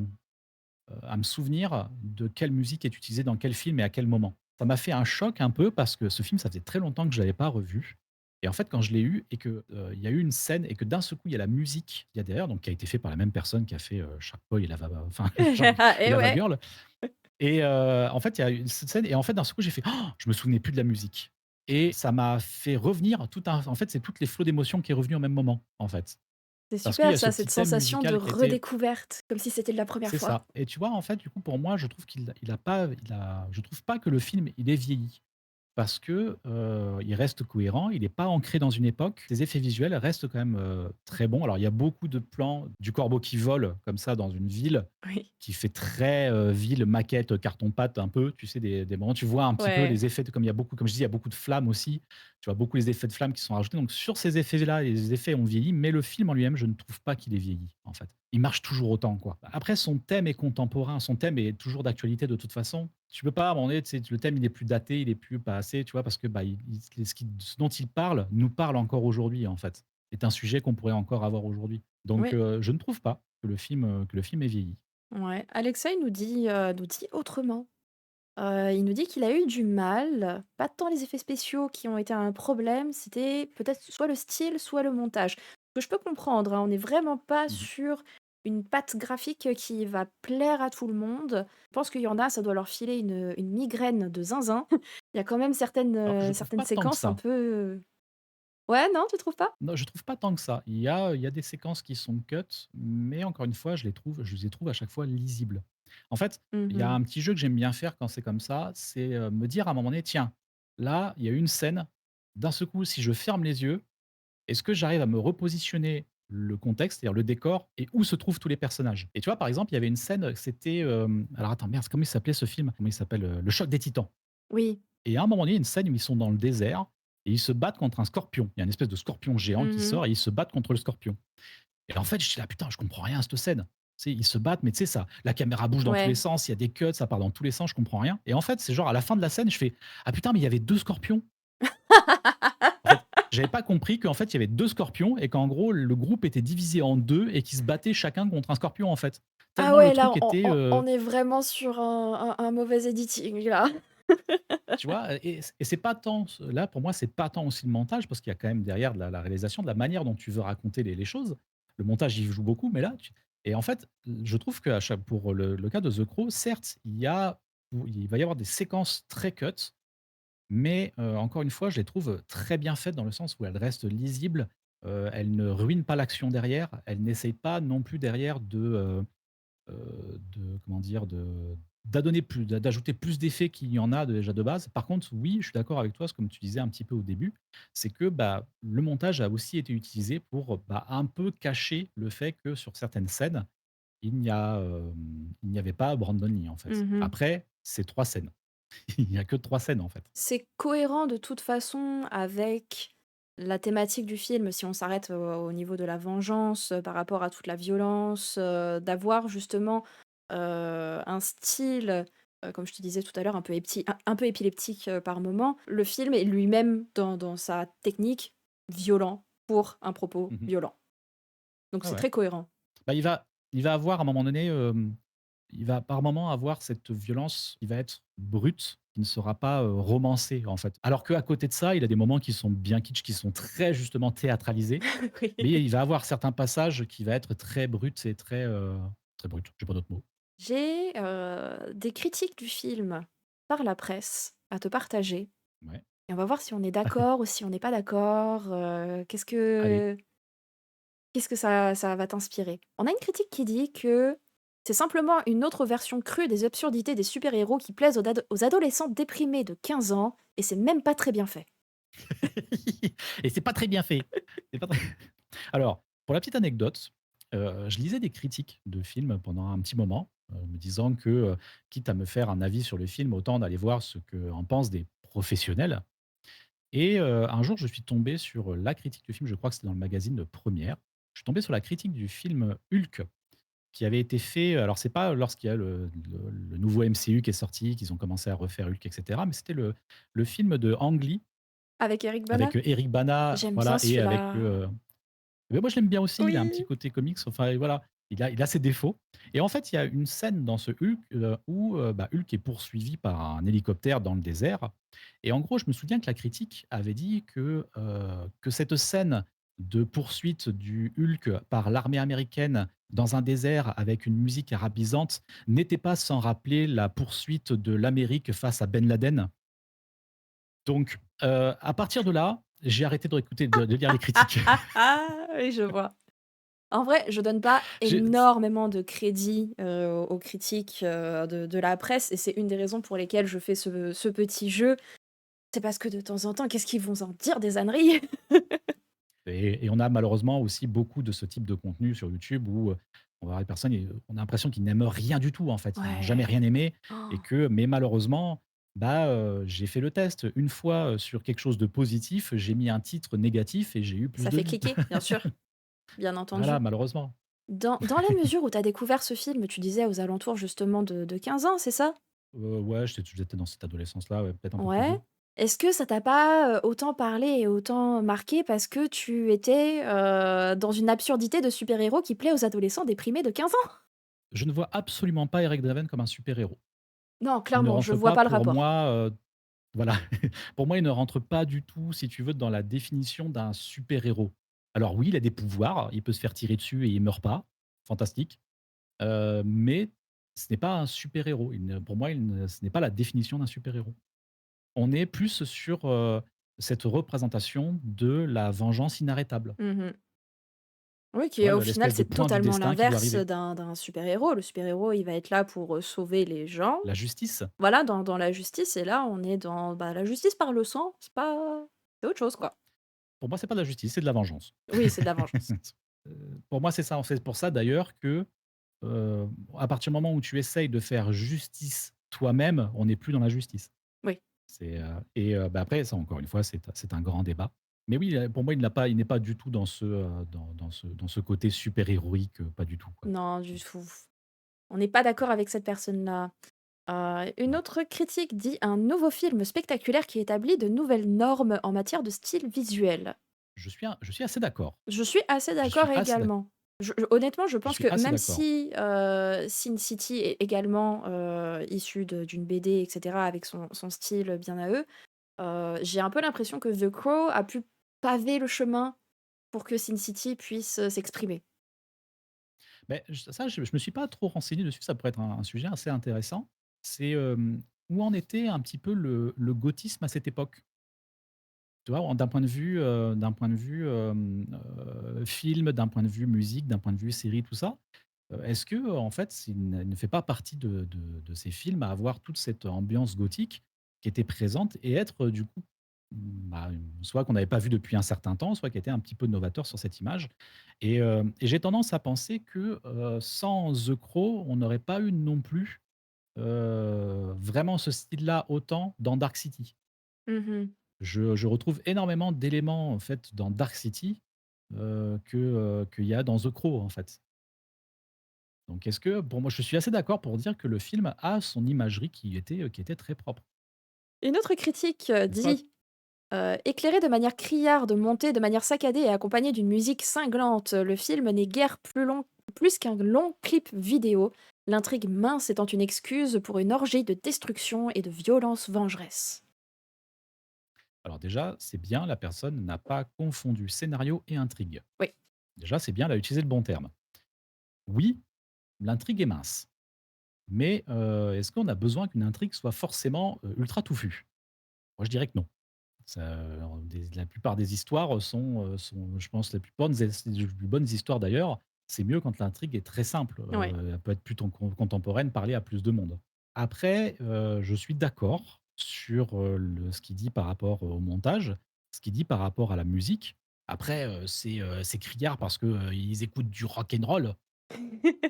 à me souvenir de quelle musique est utilisée dans quel film et à quel moment. Ça m'a fait un choc un peu parce que ce film, ça faisait très longtemps que je l'avais pas revu, et en fait, quand je l'ai eu et que, il y a eu une scène et que d'un seul coup, il y a la musique, il y a derrière, donc qui a été fait par la même personne qui a fait, Shark Boy et Lava enfin, et Et Lava ouais. Girl, et en fait, il y a eu cette scène, et en fait, d'un seul coup, j'ai fait: «Oh!» Je me souvenais plus de la musique, et ça m'a fait revenir en fait, c'est toutes les flots d'émotions qui est revenu au même moment, en fait. C'est Parce qu'il y super a ce ça, petit cette thème sensation de musical qui était redécouverte, comme si c'était de la première c'est fois. ça, et tu vois, en fait, du coup, pour moi, je trouve je trouve pas que le film, il est vieilli. Parce que, il reste cohérent, il est pas ancré dans une époque. Les effets visuels restent quand même, très bons. Alors il y a beaucoup de plans du corbeau qui vole comme ça dans une ville, Oui. qui fait très, ville maquette, carton-pâte un peu. Tu sais, des moments, tu vois un petit peu Ouais. les effets comme il y a beaucoup, comme je dis, il y a beaucoup de flammes aussi. Tu vois beaucoup les effets de flammes qui sont rajoutés. Donc sur ces effets-là, les effets ont vieilli, mais le film en lui-même, je ne trouve pas qu'il ait vieilli, en fait. Il marche toujours autant, quoi. Après, son thème est contemporain, son thème est toujours d'actualité de toute façon. Tu peux pas, à un moment donné, tu sais, le thème, il est plus daté, il est plus passé, tu vois? Parce que, bah, ce dont il parle, nous parle encore aujourd'hui, en fait. C'est un sujet qu'on pourrait encore avoir aujourd'hui. Donc, Oui. je ne trouve pas que le film ait vieilli. Ouais. Alexei nous dit autrement. Il nous dit qu'il a eu du mal, pas tant les effets spéciaux qui ont été un problème, c'était peut-être soit le style, soit le montage. Ce que je peux comprendre, hein, on n'est vraiment pas Mmh. sur une patte graphique qui va plaire à tout le monde. Je pense qu'il y en a, ça doit leur filer une migraine de zinzin. Il y a quand même certaines, Alors, je trouve certaines pas tant que séquences un ça. peu, ouais, non, tu trouves pas? Non, je trouve pas tant que ça. Il y a des séquences qui sont cut, mais encore une fois, je les trouve à chaque fois lisibles. En fait, il y a Mmh. un petit jeu que j'aime bien faire quand c'est comme ça, c'est, me dire à un moment donné: «Tiens, là, il y a une scène, d'un seul coup, si je ferme les yeux, est-ce que j'arrive à me repositionner le contexte, c'est-à-dire le décor et où se trouvent tous les personnages?» Et tu vois, par exemple, il y avait une scène, c'était, alors attends, merde, comment il s'appelait ce film? Comment il s'appelle? Le Choc des Titans. Oui. Et à un moment donné, il y a une scène où ils sont dans le désert et ils se battent contre un scorpion. Il y a une espèce de scorpion géant qui Mmh. sort et ils se battent contre le scorpion. Et en fait, je suis là: «Putain, je comprends rien à cette scène». Tu sais, ils se battent, mais tu sais, ça la caméra bouge dans tous les Ouais. sens, il y a des cuts, ça part dans tous les sens, je comprends rien. Et en fait, c'est genre à la fin de la scène, je fais: «Ah putain, mais il y avait 2 scorpions». En fait, j'avais pas compris qu'en fait, il y avait 2 scorpions et qu'en gros, le groupe était divisé en 2 et qu'ils se battaient chacun contre un scorpion, en fait. Ah Tellement le ouais, là, truc on était, on on est vraiment sur un mauvais editing, là. tu vois? Et c'est pas tant là, pour moi, c'est pas tant aussi le montage parce qu'il y a quand même derrière de la réalisation, de la manière dont tu veux raconter les choses. Le montage, il joue beaucoup, mais là, et en fait, je trouve qu'à chaque pour le cas de The Crow, certes, il va y avoir des séquences très cut, mais encore une fois, je les trouve très bien faites dans le sens où elles restent lisibles, elles ne ruinent pas l'action derrière, elles n'essayent pas non plus derrière de comment dire? D'ajouter plus d'effets qu'il y en a déjà de base. Par contre, oui, je suis d'accord avec toi, comme tu disais un petit peu au début, c'est que, bah, le montage a aussi été utilisé pour, bah, un peu cacher le fait que sur certaines scènes, il n'y avait pas Brandon Lee, en fait. Mmh. Après, c'est 3 scènes. Il n'y a que 3 scènes, en fait. C'est cohérent de toute façon avec la thématique du film, si on s'arrête au niveau de la vengeance, par rapport à toute la violence, d'avoir justement, un style, comme je te disais tout à l'heure, un peu épileptique, par moment. Le film est lui-même dans sa technique violent pour un propos Mmh. violent. Donc Ouais, c'est ouais. très cohérent. Bah, il va avoir à un moment donné, il va par moment avoir cette violence qui va être brute, qui ne sera pas, romancé, en fait. Alors qu'à côté de ça, il a des moments qui sont bien kitsch, qui sont très justement théâtralisés, Oui. mais il va avoir certains passages qui va être très brut et très, très brut, j'ai pas d'autres mots. J'ai, des critiques du film par la presse à te partager Ouais. et on va voir si on est d'accord ou si on n'est pas d'accord, Allez. qu'est-ce que ça va t'inspirer? On a une critique qui dit que c'est simplement une autre version crue des absurdités des super-héros qui plaisent aux adolescents déprimés de 15 ans et c'est même pas très bien fait. Et c'est pas très bien fait. C'est pas très Alors, pour la petite anecdote, je lisais des critiques de films pendant un petit moment, me disant que, quitte à me faire un avis sur le film, autant d'aller voir ce qu'en pensent des professionnels. Et un jour, je suis tombé sur la critique du film, je crois que c'était dans le magazine Première. Je suis tombé sur la critique du film Hulk, qui avait été fait, alors c'est pas lorsqu'il y a le nouveau MCU qui est sorti, qu'ils ont commencé à refaire Hulk et cetera, mais c'était le film de Ang Lee Avec Eric Bana? avec, Eric Bana, J'aime bien voilà, et avec, celui-là. mais moi je l'aime bien aussi, il a un petit Oui. côté comics, enfin et voilà, il a ses défauts et en fait, il y a une scène dans ce Hulk, où, bah, Hulk est poursuivi par un hélicoptère dans le désert et en gros, je me souviens que la critique avait dit que cette scène de poursuite du Hulk par l'armée américaine dans un désert avec une musique arabisante n'était pas sans rappeler la poursuite de l'Amérique face à Ben Laden. Donc, à partir de là, j'ai arrêté de lire les critiques. Oui, je vois. En vrai, je donne pas J'ai énormément de crédit, aux critiques, de la presse et c'est une des raisons pour lesquelles je fais ce petit jeu. C'est parce que de temps en temps, qu'est-ce qu'ils vont en dire des âneries? et on a malheureusement aussi beaucoup de ce type de contenu sur YouTube où, on va avoir des personnes et on a l'impression qu'ils n'aiment rien du tout, en fait. Ils n'ont jamais Ouais. rien aimé et Oh, mais malheureusement, bah, j'ai fait le test. Une fois, sur quelque chose de positif, j'ai mis un titre négatif et j'ai eu plus ça de fait vues. cliquer, bien sûr, bien Voilà, entendu. malheureusement. Dans la mesure où tu as découvert ce film, tu disais aux alentours justement de 15 ans, c'est ça? Ouais, j'étais dans cette adolescence-là, ouais, peut-être un peu plus Ouais. vieux. Est-ce que ça t'a pas, autant parlé et autant marqué parce que tu étais, dans une absurdité de super-héros qui plaît aux adolescents déprimés de 15 ans? Je ne vois absolument pas Eric Draven comme un super-héros. Non, Il ne clairement, je rentre vois pas pas le pour rapport. moi, voilà, pour moi, il ne rentre pas du tout, si tu veux, dans la définition d'un super-héros. Alors oui, il a des pouvoirs, il peut se faire tirer dessus et il meurt pas, fantastique, mais ce n'est pas un super-héros. Pour moi, ce n'est pas la définition d'un super-héros. On est plus sur, cette représentation de la vengeance inarrêtable, Mmh. Oui, tu qui vois? au final, L'espèce de c'est point du totalement destin qui doit l'inverse arriver. d'un super-héros. Le super-héros, il va être là pour, sauver les gens, La justice, voilà, dans la justice et là, on est dans, bah, la justice par le sang, c'est autre chose, quoi. pour moi, c'est pas de la justice, c'est de la vengeance. Oui, c'est de la vengeance. Pour moi, c'est ça, en fait. C'est pour ça d'ailleurs que, à partir du moment où tu essayes de faire justice toi-même, on n'est plus dans la justice. Oui. Bah, après ça encore une fois, c'est un grand débat. Mais oui, pour moi, il n'est pas du tout dans ce côté super héroïque, pas du tout, quoi. Non, du tout. On n'est pas d'accord avec cette personne-là. Une Non. autre critique dit: «Un nouveau film spectaculaire qui établit de nouvelles normes en matière de style visuel». Je suis assez d'accord. Je suis assez Je suis d'accord assez d'ac également. Honnêtement, je je pense suis que assez même d'accord. si, Sin City est également, issu d'une BD et cetera avec son style bien à eux, j'ai un peu l'impression que The Crow a pu paver le chemin pour que Sin City puisse, s'exprimer. Mais je me suis pas trop renseigné dessus, ça pourrait être un sujet assez intéressant. C'est, où en était un petit peu le gothisme à cette époque? Tu vois? D'un point de vue, film, d'un point de vue musique, d'un point de vue série, tout ça. Est-ce que, en fait, il ne fait pas partie de ces films à avoir toute cette ambiance gothique qui était présente et être, du coup, bah, soit qu'on n'avait pas vu depuis un certain temps, soit qui était un petit peu novateur sur cette image et j'ai tendance à penser que, sans The Crow, on n'aurait pas eu non plus, vraiment ce style-là autant dans Dark City. Mmh. Je retrouve énormément d'éléments, en fait, dans Dark City, qu'il y a dans The Crow, en fait. Donc est-ce que pour moi je suis assez d'accord pour dire que le film a son imagerie qui était très propre. Une autre critique, N'est-ce pas? dit: «Éclairé de manière criarde, monté de manière saccadée et accompagné d'une musique cinglante, le film n'est guère plus qu'un long clip vidéo. l'intrigue mince étant une excuse pour une orgie de destruction et de violence vengeresse. Alors déjà, c'est bien, la personne n'a pas confondu scénario et intrigue. Oui. Déjà, c'est bien, elle a utilisé le bon terme. Oui, l'intrigue est mince, mais est-ce qu'on a besoin qu'une intrigue soit forcément, ultra touffue? Moi, je dirais que non. Ça, la plupart des histoires sont je pense, les plus bonnes histoires d'ailleurs, c'est mieux quand l'intrigue est très simple, Ouais. elle peut être plus contemporaine, parler à plus de monde. Après, je suis d'accord sur, ce qu'il dit par rapport au montage, ce qu'il dit par rapport à la musique. Après, c'est criard parce que, ils écoutent du rock and roll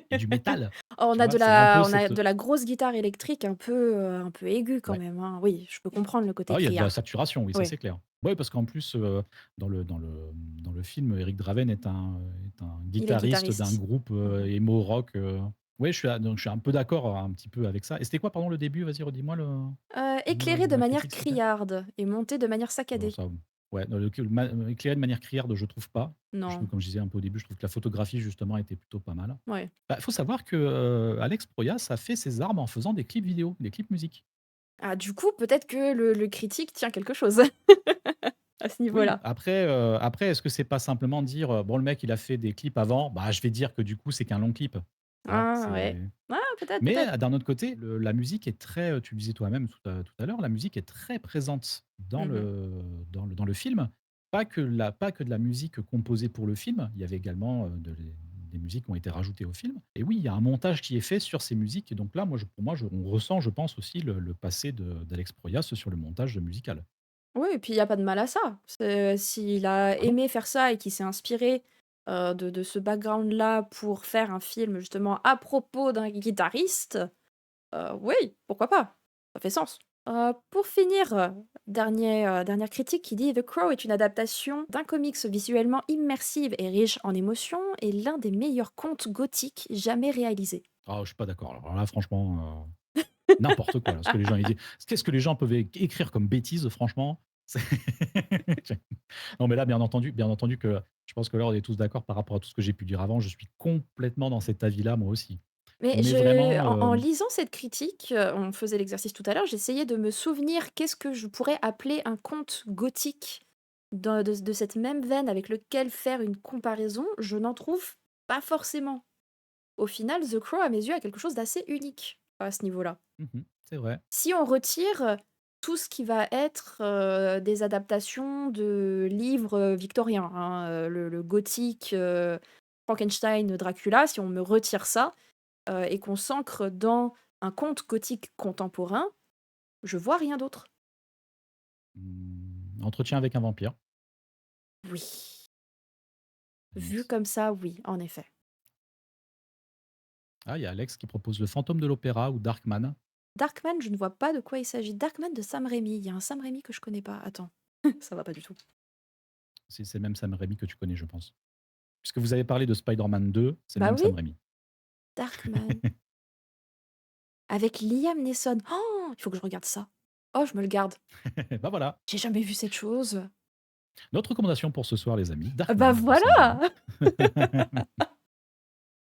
et du métal, Oh, tu vois? C'est un peu on a cette, de la grosse guitare électrique un peu aiguë quand ouais. même, hein. Oui, je peux comprendre le côté Ah, il y a de la criard. saturation, oui, ça Oui. c'est clair. Oui, parce qu'en plus, dans le film, Eric Draven est un Il est guitariste d'un guitariste. groupe, Mmh. emo rock, ouais, donc je suis un peu d'accord, un petit peu avec ça. Et c'était quoi, pardon, le début? Vas-y, redis-moi Éclairé de la manière critique, s'il te plaît. criarde et monté de manière Alors saccadée. ça, ouais, dans éclairé de manière criarde, je trouve pas. Je trouve, Non, comme je disais un peu au début, je trouve que la photographie justement était plutôt pas mal. ouais. Bah, faut savoir que, Alex Proyas a fait ses armes en faisant des clips vidéo, des clips musique. Ah, du coup, peut-être que le critique tient quelque chose à ce Oui, niveau-là. après est-ce que c'est pas simplement dire, «Bon, le mec il a fait des clips avant, bah, je vais dire que du coup c'est qu'un long clip». Tu vois? Ah ouais. Ah, peut-être, Mais peut-être. d'un autre côté, la musique est très, tu le disais toi-même tout à l'heure, la musique est très présente Mmh. dans le film. Pas que de la musique composée pour le film, il y avait également, des musiques qui ont été rajoutées au film. Et oui, il y a un montage qui est fait sur ces musiques. Et donc là, pour moi, on ressent, je pense aussi le passé d'Alex Proyas sur le montage musical. Oui, et puis il y a pas de mal à ça. S'il a Ah non? aimé faire ça et qu'il s'est inspiré, de ce background-là pour faire un film justement à propos d'un guitariste, oui, pourquoi pas? Ça fait sens. Pour finir, dernière critique qui dit: «The Crow est une adaptation d'un comics visuellement immersive et riche en émotions et l'un des meilleurs contes gothiques jamais réalisés». Ah, je suis pas d'accord. Alors là, franchement, n'importe quoi, là, ce que les gens ils disent. Qu'est-ce que les gens peuvent écrire comme bêtises, franchement? C'est non, mais là, bien entendu que je pense que là, on est tous d'accord par rapport à tout ce que j'ai pu dire avant. Je suis complètement dans cet avis-là, moi aussi. Mais On est vraiment, en lisant cette critique, on faisait l'exercice tout à l'heure, j'essayais de me souvenir qu'est-ce que je pourrais appeler un conte gothique de cette même veine avec lequel faire une comparaison. Je n'en trouve pas forcément. Au final, The Crow, à mes yeux, a quelque chose d'assez unique à ce niveau-là. c'est vrai. Si on retire tout ce qui va être, des adaptations de livres, victoriens, hein, le gothique, Frankenstein, Dracula, si on me retire ça, et qu'on s'ancre dans un conte gothique contemporain, je vois rien d'autre. Entretien avec un vampire. Oui, vu Yes. comme ça, oui, en effet. Ah, il y a Alex qui propose Le Fantôme de l'Opéra ou Darkman. Darkman, je ne vois pas de quoi il s'agit. Darkman de Sam Raimi, il y a un Sam Raimi que je connais pas. Attends, ça va pas du tout. C'est le même Sam Raimi que tu connais, je pense. Puisque vous avez parlé de Spider-Man 2, c'est le Bah même oui, Sam Raimi. Darkman, avec Liam Neeson. Oh! Il faut que je regarde ça. Oh, je me le garde. Bah, voilà. J'ai jamais vu cette chose. Notre recommandation pour ce soir, les amis, Ah bah Darkman de Sam Raimi. voilà!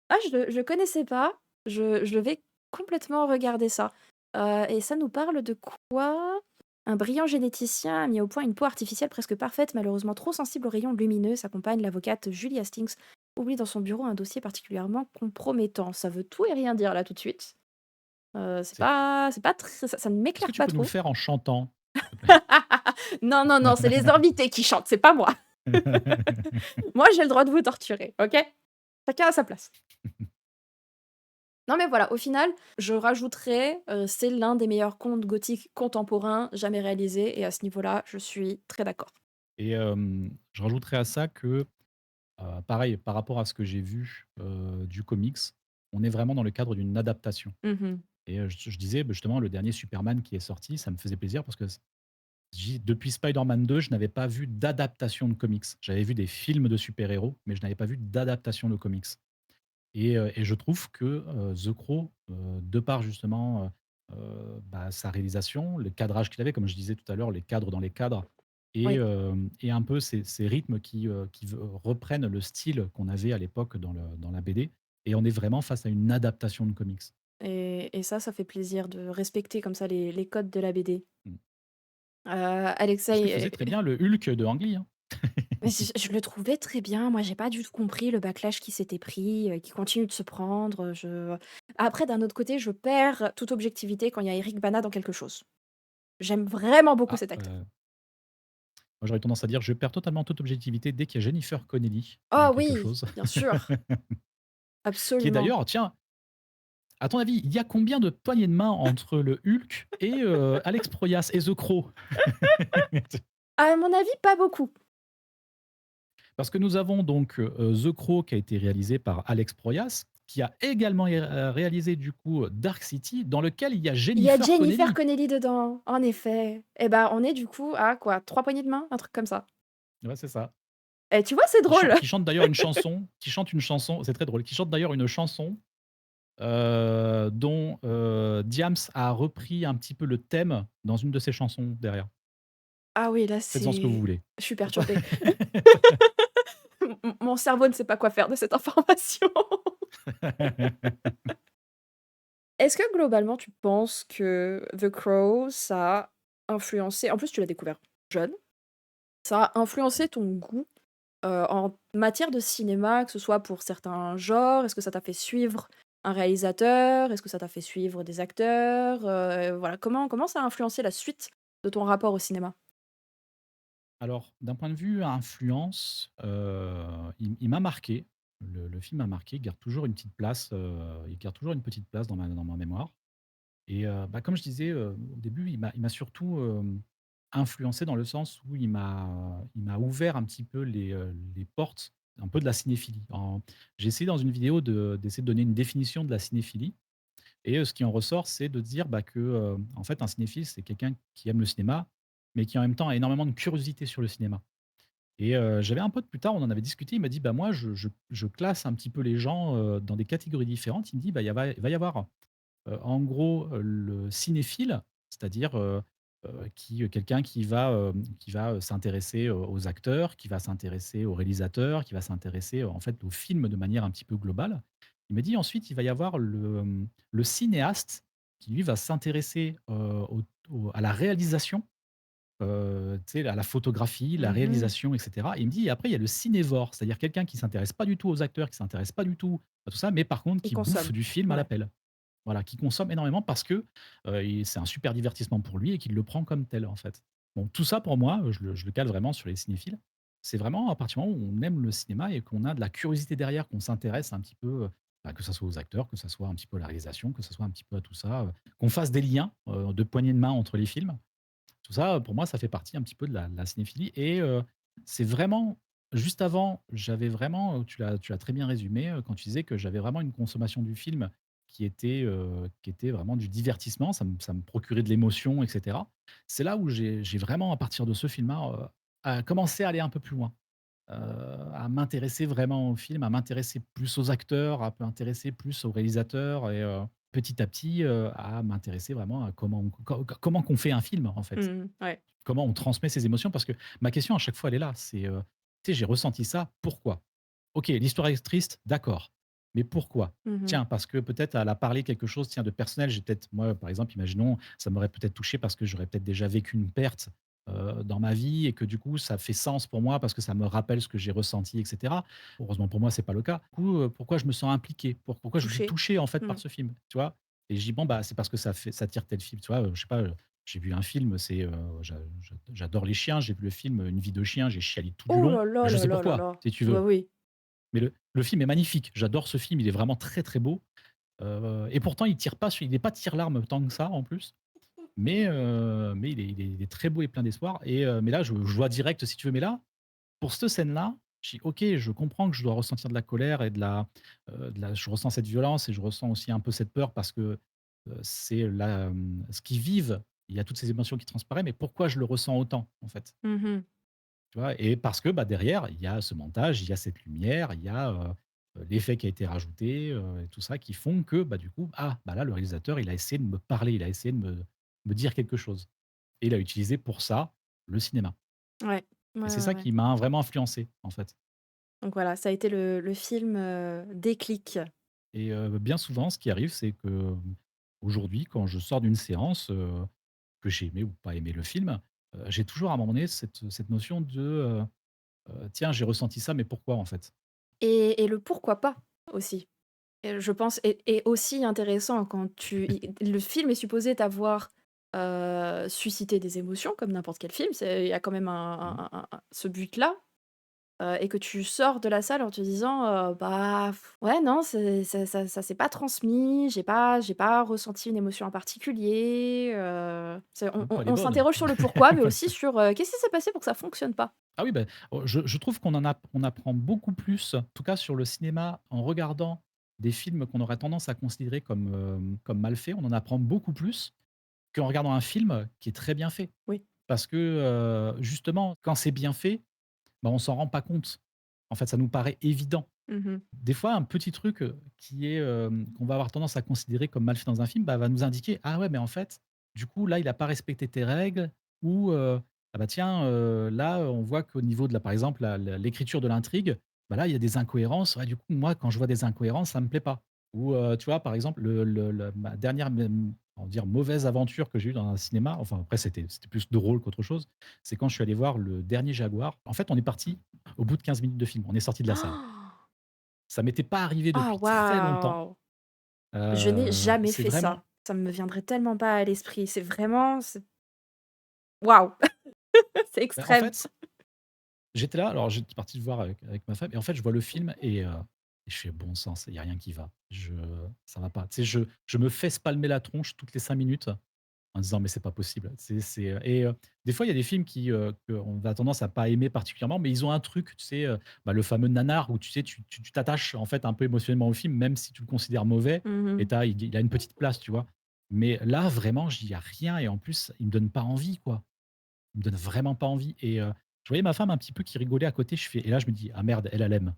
Ah, je connaissais pas. Je vais complètement regarder ça. Et ça nous parle de quoi? Un brillant généticien a mis au point une peau artificielle presque parfaite, malheureusement trop sensible aux rayons lumineux. Sa compagne, l'avocate Julie Hastings, oublie dans son bureau un dossier particulièrement compromettant. Ça veut tout et rien dire là tout de suite. C'est C'est pas très ça ne Est-ce que m'éclaire tu pas peux nous le trop. faire en chantant, s'il te plaît? Non, non, non, c'est les invités qui chantent, c'est pas moi. Moi, j'ai le droit de vous torturer, OK? Chacun à sa place. Non, mais voilà, au final, je rajouterais, c'est l'un des meilleurs contes gothiques contemporains jamais réalisés et à ce niveau-là, je suis très d'accord. Et je rajouterais à ça que, pareil, par rapport à ce que j'ai vu, du comics, on est vraiment dans le cadre d'une adaptation. Mmh. Et je disais, bah, justement, le dernier Superman qui est sorti, ça me faisait plaisir parce que depuis Spider-Man 2, je n'avais pas vu d'adaptation de comics. J'avais vu des films de super-héros, mais je n'avais pas vu d'adaptation de comics. Et je trouve que, The Crow, de par justement, bah, sa réalisation, le cadrage qu'il avait, comme je disais tout à l'heure, les cadres dans les cadres Oui. et un peu ces rythmes qui reprennent le style qu'on avait à l'époque dans la BD. et on est vraiment face à une adaptation de comics. Et ça fait plaisir de respecter comme ça les codes de la BD. Mmh. Parce qu'il faisait Alexei, très bien le Hulk de Ang Lee, hein. mais je le trouvais très bien. Moi, j'ai pas du tout compris le backlash qui s'était pris, qui continue de se prendre. Après, d'un autre côté, je perds toute objectivité quand il y a Eric Bana dans quelque chose. J'aime vraiment beaucoup Ah, cet acteur. moi j'aurais tendance à dire: «Je perds totalement toute objectivité dès qu'il y a Jennifer Connelly dans Oh quelque oui, chose». bien sûr, Qui est absolument. d'ailleurs, tiens, à ton avis, il y a combien de poignées de main entre le Hulk et Alex Proyas et The Crow? À mon avis, pas beaucoup. Parce que nous avons donc, The Crow qui a été réalisé par Alex Proyas, qui a également réalisé du coup, Dark City dans lequel il y a Il y a Jennifer Jennifer Connelly. Connelly dedans, en effet. Et ben, on est du coup à quoi? 3 poignées de main? Un truc comme ça. Ouais, c'est ça. Et tu vois, c'est drôle. Qui chante d'ailleurs une chanson c'est très drôle, qui chante d'ailleurs une chanson, dont, Diams a repris un petit peu le thème dans une de ses chansons derrière. Ah oui, là, Faites-en ce que vous c'est voulez. je suis perturbée. Mon cerveau ne sait pas quoi faire de cette information. Est-ce que globalement, tu penses que The Crow, ça a influencé en plus, tu l'as découvert jeune, ça a influencé ton goût, en matière de cinéma, que ce soit pour certains genres? Est-ce que ça t'a fait suivre un réalisateur? Est-ce que ça t'a fait suivre des acteurs? Voilà, comment ça a influencé la suite de ton rapport au cinéma? Alors, d'un point de vue influence, il m'a marqué. Le film m'a marqué, il garde toujours une petite place dans ma mémoire et bah, comme je disais, au début, il m'a surtout, influencé dans le sens où il m'a ouvert un petit peu les portes un peu de la cinéphilie. J'ai essayé dans une vidéo d'essayer de donner une définition de la cinéphilie et ce qui en ressort, c'est de dire, bah, que, en fait, un cinéphile, c'est quelqu'un qui aime le cinéma, mais qui en même temps a énormément de curiosité sur le cinéma. Et j'avais un pote plus tard, on en avait discuté, il m'a dit: «Bah, moi, je classe un petit peu les gens, dans des catégories différentes». Il me dit: «Bah, il va y avoir, en gros, le cinéphile, c'est-à-dire, quelqu'un qui va, s'intéresser, aux acteurs, qui va s'intéresser aux réalisateurs, qui va s'intéresser, en fait, aux films de manière un petit peu globale». Il m'a dit: «Ensuite, il va y avoir le cinéaste qui, lui, va s'intéresser, à la réalisation, tu sais, à la photographie, la Mmh. réalisation et cetera». Et il me dit: «Et après il y a le cinévore, c'est-à-dire quelqu'un qui s'intéresse pas du tout aux acteurs, qui s'intéresse pas du tout à tout ça, mais par contre Il qui bouffe consomme. du film à Ouais. l'appel». Voilà, qui consomme énormément parce que, c'est un super divertissement pour lui et qu'il le prend comme tel, en fait. Bon, tout ça pour moi, je le cale vraiment sur les cinéphiles. C'est vraiment à partir du moment où on aime le cinéma et qu'on a de la curiosité derrière, qu'on s'intéresse un petit peu, bah, que ça soit aux acteurs, que ça soit un petit peu à la réalisation, que ça soit un petit peu à tout ça, qu'on fasse des liens, de poignées de main entre les films. Tout ça, pour moi, ça fait partie un petit peu de la cinéphilie et c'est vraiment juste avant, j'avais vraiment, tu l'as très bien résumé, quand tu disais que j'avais vraiment une consommation du film qui était vraiment du divertissement, ça me procurait de l'émotion et cetera. C'est là où j'ai vraiment, à partir de ce film-là, commencé à aller un peu plus loin, à m'intéresser vraiment au film, à m'intéresser plus aux acteurs, à m'intéresser plus aux réalisateurs et petit à petit, à m'intéresser vraiment à comment qu'on fait un film, en fait. Mmh. Ouais. Comment on transmet ses émotions? Parce que ma question à chaque fois, elle est là, c'est, tu sais, j'ai ressenti ça, pourquoi? OK, l'histoire est triste, d'accord, mais pourquoi? Mmh. Tiens, parce que peut-être elle a parlé quelque chose, tiens, de personnel. J'ai peut-être moi, par exemple, imaginons, ça m'aurait peut-être touché parce que j'aurais peut-être déjà vécu une perte, dans ma vie et que du coup, ça fait sens pour moi parce que ça me rappelle ce que j'ai ressenti et cetera. Heureusement pour moi, c'est pas le cas. Du coup, pourquoi je me sens impliqué? Pourquoi je suis Touché. touché, en fait, Mmh. par ce film, tu vois? Et je dis: «Bon, bah, c'est parce que ça tire tel film», tu vois? Je sais pas, j'ai vu un film, j'adore les chiens, j'ai vu le film, Une vie de chien, j'ai chialé tout du Oh long. là là Je là sais là là pourquoi, là! si tu Bah veux, oui. mais le film est magnifique. J'adore ce film, il est vraiment très, très beau, et pourtant il est pas tire-larme tant que ça en plus, mais il est très beau et plein d'espoir et mais là, je vois direct, si tu veux, mais là, pour cette scène-là, je dis: «OK, je comprends que je dois ressentir de la colère et je ressens cette violence et je ressens aussi un peu cette peur parce que, ce qu'ils vivent, il y a toutes ces émotions qui transparaissent, mais pourquoi je le ressens autant, en fait?» Mmh. Tu vois? Et parce que, bah, derrière, il y a ce montage, il y a cette lumière, il y a, l'effet qui a été rajouté, et tout ça qui font que, bah, du coup, ah, bah, là, le réalisateur, il a essayé de me parler, il a essayé de me dire quelque chose et il a utilisé pour ça le cinéma Ouais. Ouais, et c'est ouais, ça ouais. qui m'a vraiment influencé, en fait. Donc voilà, ça a été le film, déclic. et bien souvent, ce qui arrive, c'est que, aujourd'hui, quand je sors d'une séance, que j'ai aimé ou pas aimé le film, j'ai toujours à un moment donné cette notion de, «Tiens, j'ai ressenti ça, mais pourquoi, en fait?» Et le pourquoi pas aussi. Je pense est aussi intéressant quand tu i le film est supposé t'avoir, suscité des émotions comme n'importe quel film, il y a quand même Mmh. un ce but-là, et que tu sors de la salle en te disant, «Bah, ouais, non, ça s'est pas transmis, j'ai pas ressenti une émotion en particulier», c'est on Ou on pas les on bonnes. s'interroge sur le pourquoi, mais aussi sur, qu'est-ce qui s'est passé pour que ça fonctionne pas? Ah oui, ben, je trouve on apprend beaucoup plus, en tout cas sur le cinéma, en regardant des films qu'on aurait tendance à considérer comme, comme mal faits. On en apprend beaucoup plus qu'en regardant un film qui est très bien fait. Oui. Parce que, justement, quand c'est bien fait, bah, on s'en rend pas compte. En fait, ça nous paraît évident. Mmh. Des fois, un petit truc, qui est, qu'on va avoir tendance à considérer comme mal fait dans un film, bah, va nous indiquer: «Ah ouais, mais en fait, du coup, là, il a pas respecté tes règles» ou, «Ah bah tiens, là, on voit qu'au niveau de la par exemple, l'écriture de l'intrigue, bah, là, il y a des incohérences. Ouais, du coup, moi, quand je vois des incohérences, ça me plaît pas». Ou, tu vois, par exemple, ma dernière on va dire mauvaise aventure que j'ai eue dans un cinéma, enfin après c'était plus drôle qu'autre chose, c'est quand je suis allé voir Le Dernier Jaguar. En fait, on est parti au bout de 15 minutes de film, on est sorti de la salle. Ça m'était pas arrivé Ah depuis très longtemps. waouh! Je n'ai jamais C'est fait ça. vraiment Ça me viendrait tellement pas à l'esprit. C'est waouh! C'est bah, en extrême. fait, j'étais là, alors j'étais parti le voir avec ma femme et en fait, je vois le film et je fais: «Bon sang, il y a rien qui va. Ça va pas». Tu sais, je me fais spalmer la tronche toutes les 5 minutes en disant: «Mais c'est pas possible». Des fois, il y a des films qu'on a tendance à pas aimer particulièrement, mais ils ont un truc, tu sais, bah, le fameux nanar où tu sais, tu t'attaches en fait un peu émotionnellement au film, même si tu le considères mauvais et Mmh. il a une petite place, tu vois? Mais là, vraiment, il y a rien et en plus, il me donne pas envie, quoi. Il me donne vraiment pas envie et je voyais ma femme un petit peu qui rigolait à côté, et là, je me dis: «Ah merde, elle aime».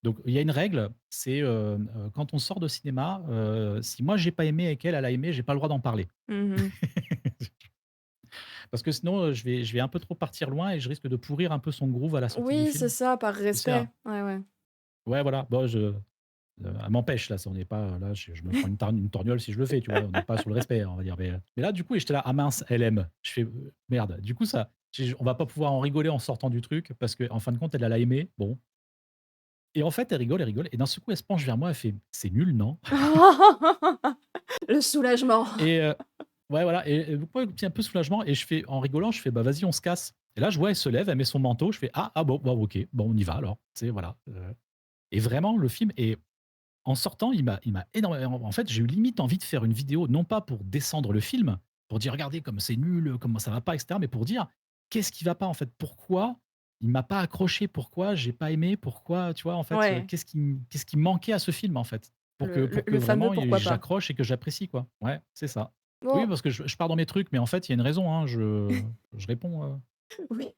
Donc il y a une règle, c'est, quand on sort de cinéma, si moi j'ai pas aimé et qu'elle, elle a aimé, j'ai pas le droit d'en parler. Mmh. Parce que sinon, je vais un peu trop partir loin et je risque de pourrir un peu son groove à la sortie du Oui, c'est film. ça, par Tu sais, respect. hein? Ouais, ouais. Ouais, voilà, bon, elle m'empêche là, ça on n'est pas là, je me prends une torgnole si je le fais, tu vois? On n'est pas sur le respect, on va dire, mais là, du coup, j'étais là: «Ah mince, elle aime». Je fais: merde». Du coup, ça on va pas pouvoir en rigoler en sortant du truc parce qu'en fin de compte, elle a aimé, bon, et en fait, elle rigole et d'un seul coup, elle se penche vers moi, elle fait: «C'est nul, non?» Le soulagement. et ouais, voilà, et donc moi, un peu soulagement et je fais en rigolant, je fais: «Bah, vas-y, on se casse», et là, je vois, elle se lève, elle met son manteau, je fais: «Ah bon, bah, OK, bon, on y va alors». Tu sais, voilà, et vraiment le film est en sortant, il m'a énormément en fait, j'ai eu limite envie de faire une vidéo, non pas pour descendre le film, pour dire: «Regardez comme c'est nul, comment ça va pas» et cetera, mais pour dire: «Qu'est-ce qui va pas, en fait? Pourquoi il m'a pas accroché? Pourquoi j'ai pas aimé? Pourquoi?» Tu vois, en fait, Ouais, qu'est-ce qui manquait à ce film, en fait? Pour que le le pour que le fameux vraiment pourquoi pas. j'accroche et que j'apprécie, quoi. Ouais, c'est ça. Oui, Bon, parce que je pars dans mes trucs, mais en fait, il y a une raison, hein, je réponds, oui.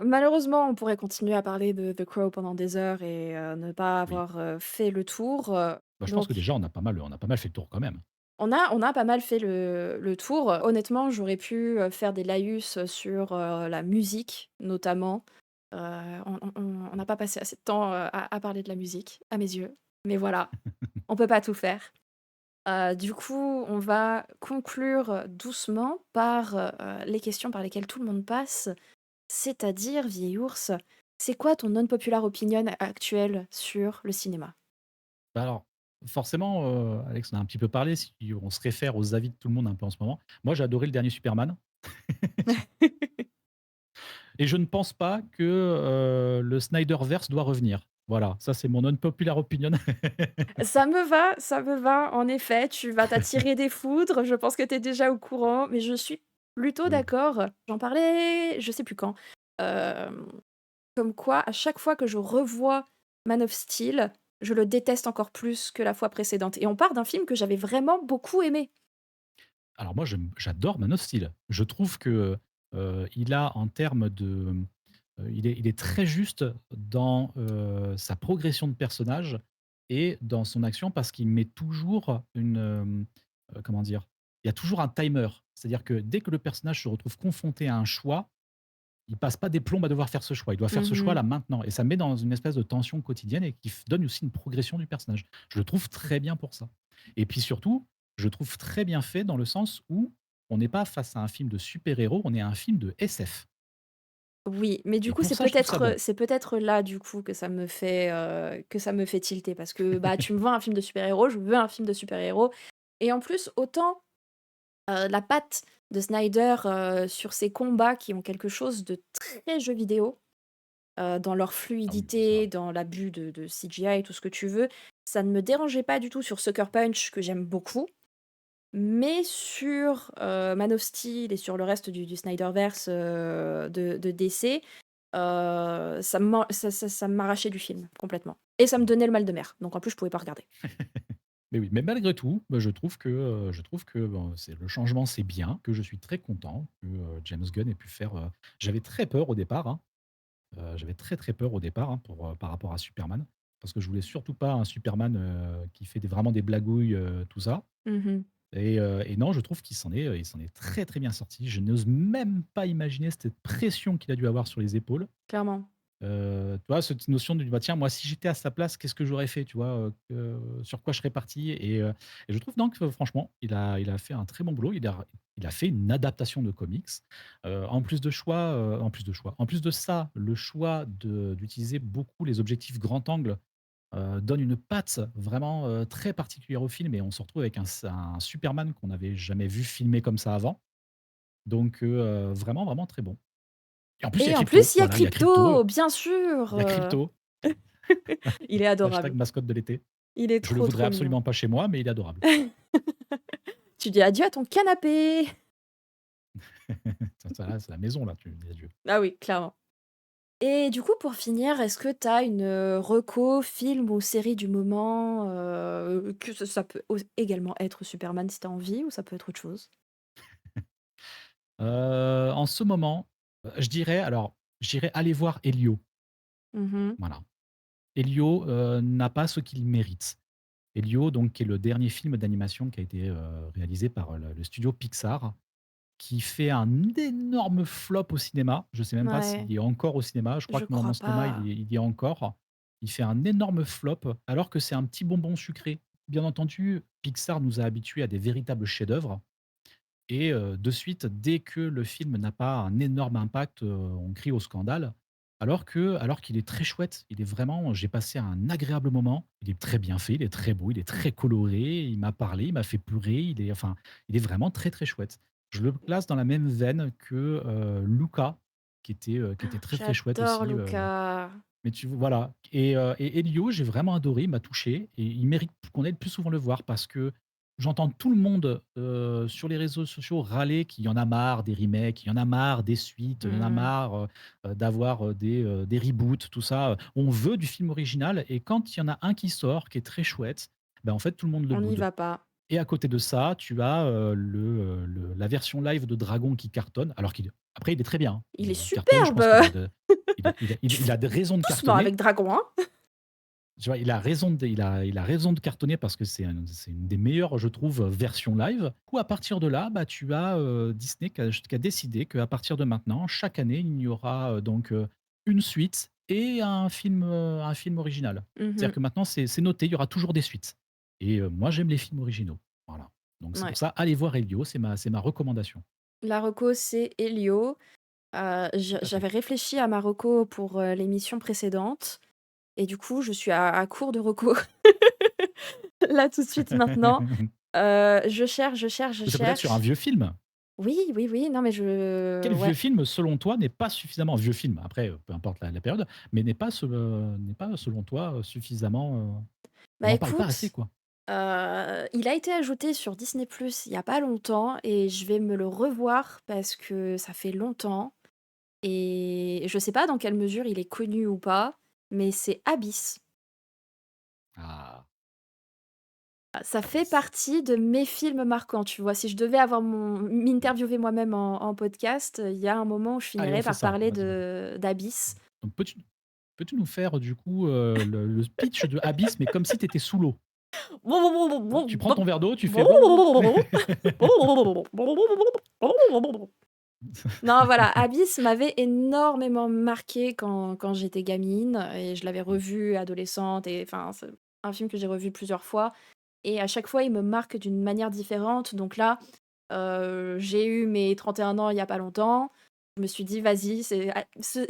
Malheureusement, on pourrait continuer à parler de The Crow pendant des heures et ne pas oui. avoir, fait le tour, Bah, je pense que donc déjà on a pas mal fait le tour quand même. on a pas mal fait le tour. Honnêtement, j'aurais pu, faire des laïus sur, la musique notamment. Heu, on n'a pas passé assez de temps, à parler de la musique, à mes yeux. Mais voilà, on peut pas tout faire. Du coup, on va conclure, doucement par, les questions par lesquelles tout le monde passe. C'est-à-dire, vieil ours, c'est quoi ton unpopular opinion actuel sur le cinéma? Bah, alors, forcément, Alex, on a un petit peu parlé, si on se réfère aux avis de tout le monde un peu en ce moment. Moi, j'ai adoré le dernier Superman et je ne pense pas que, le Snyderverse doit revenir. Voilà, ça c'est mon unpopular opinion. Ça me va, en effet, tu vas t'attirer des foudres, je pense que tu es déjà au courant, mais je suis plutôt Oui. d'accord. J'en parlais, je sais plus quand, hem, comme quoi, à chaque fois que je revois Man of Steel, je le déteste encore plus que la fois précédente et on part d'un film que j'avais vraiment beaucoup aimé. Alors moi, j'adore Man of Steel. Je trouve que, il a en termes de, il est très juste dans, sa progression de personnage et dans son action parce qu'il met toujours comment dire? Il y a toujours un timer. C'est-à-dire que dès que le personnage se retrouve confronté à un choix, il passe pas des plombes à devoir faire ce choix. Il doit faire ce choix Mmh. là maintenant et ça me met dans une espèce de tension quotidienne et qui donne aussi une progression du personnage. Je le trouve très bien pour ça. Et puis surtout, je trouve très bien fait dans le sens où on n'est pas face à un film de super-héros, on est à un film de SF. Oui, mais du Et coup, pour ça, je trouve ça bon. c'est peut-être là, du coup, que ça me fait tilter parce que, bah, tu me vends un film de super-héros, je veux un film de super-héros et en plus, autant, la patte de Snyder, sur ses combats qui ont quelque chose de très jeu vidéo, dans leur Ah oui, bah ça. fluidité, dans l'abus de CGI et tout ce que tu veux, ça ne me dérangeait pas du tout sur Sucker Punch que j'aime beaucoup, mais sur, Man of Steel et sur le reste du Snyderverse, de DC, ça m'arrachait du film complètement et ça me donnait le mal de mer, donc en plus je pouvais pas regarder. Mais oui, mais malgré tout, bah, je trouve que bon, c'est le changement, c'est bien, que je suis très content que, James Gunn ait pu faire, j'avais très peur au départ, hein, j'avais très, très peur au départ, hein, par rapport à Superman, parce que je voulais surtout pas un Superman, qui fait vraiment des blagouilles, tout ça Mmh. et non, je trouve qu'il s'en est très, très bien sorti. Je n'ose même pas imaginer cette pression qu'il a dû avoir sur les épaules. Clairement. Tu vois, cette notion de: «Bah, tiens, moi, si j'étais à sa place, qu'est-ce que j'aurais fait?» Tu vois? Sur quoi je serais parti et je trouve donc franchement, il a fait un très bon boulot. Il a fait une adaptation de comics. En plus de ça, le choix d'utiliser beaucoup les objectifs grand angle, donne une patte vraiment, très particulière au film et on se retrouve avec un Superman qu'on n'avait jamais vu filmé comme ça avant. Donc vraiment, vraiment très bon. Et en plus, il y a Et en Crypto. plus, il y a Voilà, il y a Crypto, Crypto, bien sûr, il y a Crypto. il est Hashtag adorable. mascotte de l'été. Il est Je le trop, voudrais trop mignon. absolument pas chez moi, mais il est adorable. Tu dis adieu à ton canapé! Ça là, c'est la maison là, tu dis adieu. Ah oui, clairement. Et du coup, pour finir, est-ce que tu as une, reco, film ou série du moment, que ça peut également être Superman si tu as envie ou ça peut être autre chose? En ce moment, je dirais aller voir Elio, Mmh. voilà. Elio, n'a pas ce qu'il mérite. Elio, donc qui est le dernier film d'animation qui a été, réalisé par, le studio Pixar, qui fait un énorme flop au cinéma. Je sais même pas Ouais, s'il y est encore au cinéma. Je crois je que dans crois mon cinéma, pas. il y est encore. Il fait un énorme flop, alors que c'est un petit bonbon sucré. Bien entendu, Pixar nous a habitués à des véritables chefs-d'œuvre et de suite, dès que le film n'a pas un énorme impact, on crie au scandale. Alors qu'il est très chouette. Il est vraiment j'ai passé un agréable moment. Il est très bien fait, il est très beau, il est très coloré, il m'a parlé, il m'a fait pleurer, il est vraiment très, très chouette. Je le place dans la même veine que, Luca, qui était très, très chouette J'adore aussi, Luca. mais tu voilà et Elio, j'ai vraiment adoré, il m'a touché et il mérite qu'on aille plus souvent le voir parce que j'entends tout le monde, sur les réseaux sociaux râler qu'il y en a marre des remakes, il y en a marre des suites, il y en a Mmh. marre, d'avoir, des reboots, tout ça, On veut du film original et quand il y en a un qui sort, qui est très chouette, ben en fait, tout le monde le On n'y boude. va pas. Et à côté de ça, tu as, la version live de Dragon qui cartonne, alors il est très bien, hein. Il est Il cartonne, je superbe! pense qu'il a de il a des raisons de Doucement cartonner. avec Dragon, hein? Tu vois, il a raison de cartonner parce que c'est une des meilleures, je trouve, versions live. Ou à partir de là, bah, tu as, Disney qui a décidé qu'à partir de maintenant, chaque année, il y aura, une suite et un film original. C'est-à-dire Mmh. que maintenant, c'est noté, il y aura toujours des suites et moi, j'aime les films originaux. Voilà. Donc c'est pour Ouais. ça, allez voir Elio, c'est ma recommandation. La reco, c'est Elio. Tout à fait. J'avais réfléchi à ma reco pour, l'émission précédente et du coup, je suis à court de reco là, tout de suite, maintenant. Je cherche, je cherche, je Ça peut être sur un cherche. vieux film. Oui, oui, oui, non, mais Quel vieux ouais. film, selon toi, n'est pas suffisamment vieux film, après, peu importe la période, mais n'est pas selon toi, suffisamment, on Bah, n'en parle pas assez, écoute, quoi? il a été ajouté sur Disney+ il y a pas longtemps et je vais me le revoir parce que ça fait longtemps et je sais pas dans quelle mesure il est connu ou pas, mais c'est Abyss. Ah, Ça fait Abyss. partie de mes films marquants, tu vois? Si je devais avoir m'interviewer moi-même en podcast, il y a un moment où je Allez, on finirais fait par ça. parler Vas-y, vas-y. de d'Abyss. Donc peux-tu nous faire, du coup, le pitch de Abyss, mais comme si tu étais sous l'eau? Tu prends ton verre d'eau, tu fais Non, voilà, Abyss m'avait énormément marqué quand j'étais gamine et je l'avais Mmh. revu adolescente et enfin, c'est un film que j'ai revu plusieurs fois et à chaque fois, il me marque d'une manière différente. Donc là, j'ai eu mes 31 ans il y a pas longtemps. Je me suis dit: «Vas-y, c'est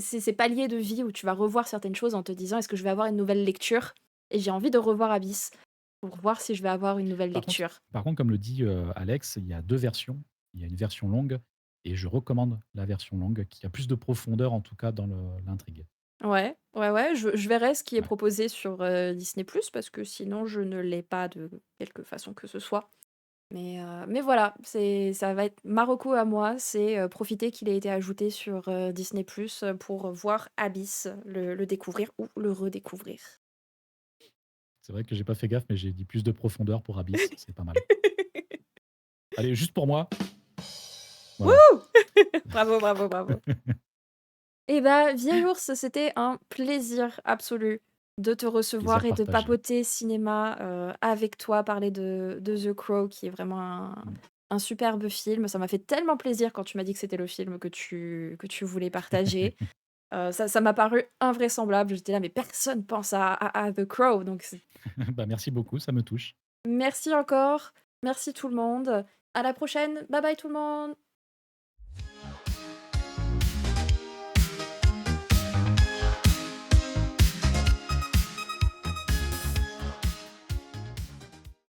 ces paliers de vie où tu vas revoir certaines choses en te disant: "Est-ce que je vais avoir une nouvelle lecture?" Et j'ai envie de revoir Abyss pour voir si je vais avoir une nouvelle Par contre lecture. par contre, comme le dit, Alex, il y a 2 versions. Il y a une version longue et je recommande la version longue qui a plus de profondeur, en tout cas, dans l'intrigue. Ouais, ouais, ouais, je verrai ce qui est Ouais. proposé sur, Disney+ parce que sinon je ne l'ai pas de quelque façon que ce soit. Mais voilà, ça va être ma reco à moi, c'est, profiter qu'il ait été ajouté sur, Disney+, pour voir Abyss, le découvrir ou le redécouvrir. C'est vrai que j'ai pas fait gaffe, mais j'ai dit plus de profondeur pour Abyss, c'est pas mal. Allez, juste pour moi, voilà. Wouh! Bravo, bravo, bravo. Et bah, vieil ours, c'était un plaisir absolu de te recevoir Plaisir et de partagé. papoter cinéma, avec toi, parler de The Crow qui est vraiment Mmh. un superbe film. Ça m'a fait tellement plaisir quand tu m'as dit que c'était le film que tu voulais partager. Ça m'a paru invraisemblable. J'étais là: «Mais personne pense à The Crow», donc c'est Bah, merci beaucoup, ça me touche. merci encore, merci tout le monde. À la prochaine. Bye bye tout le monde.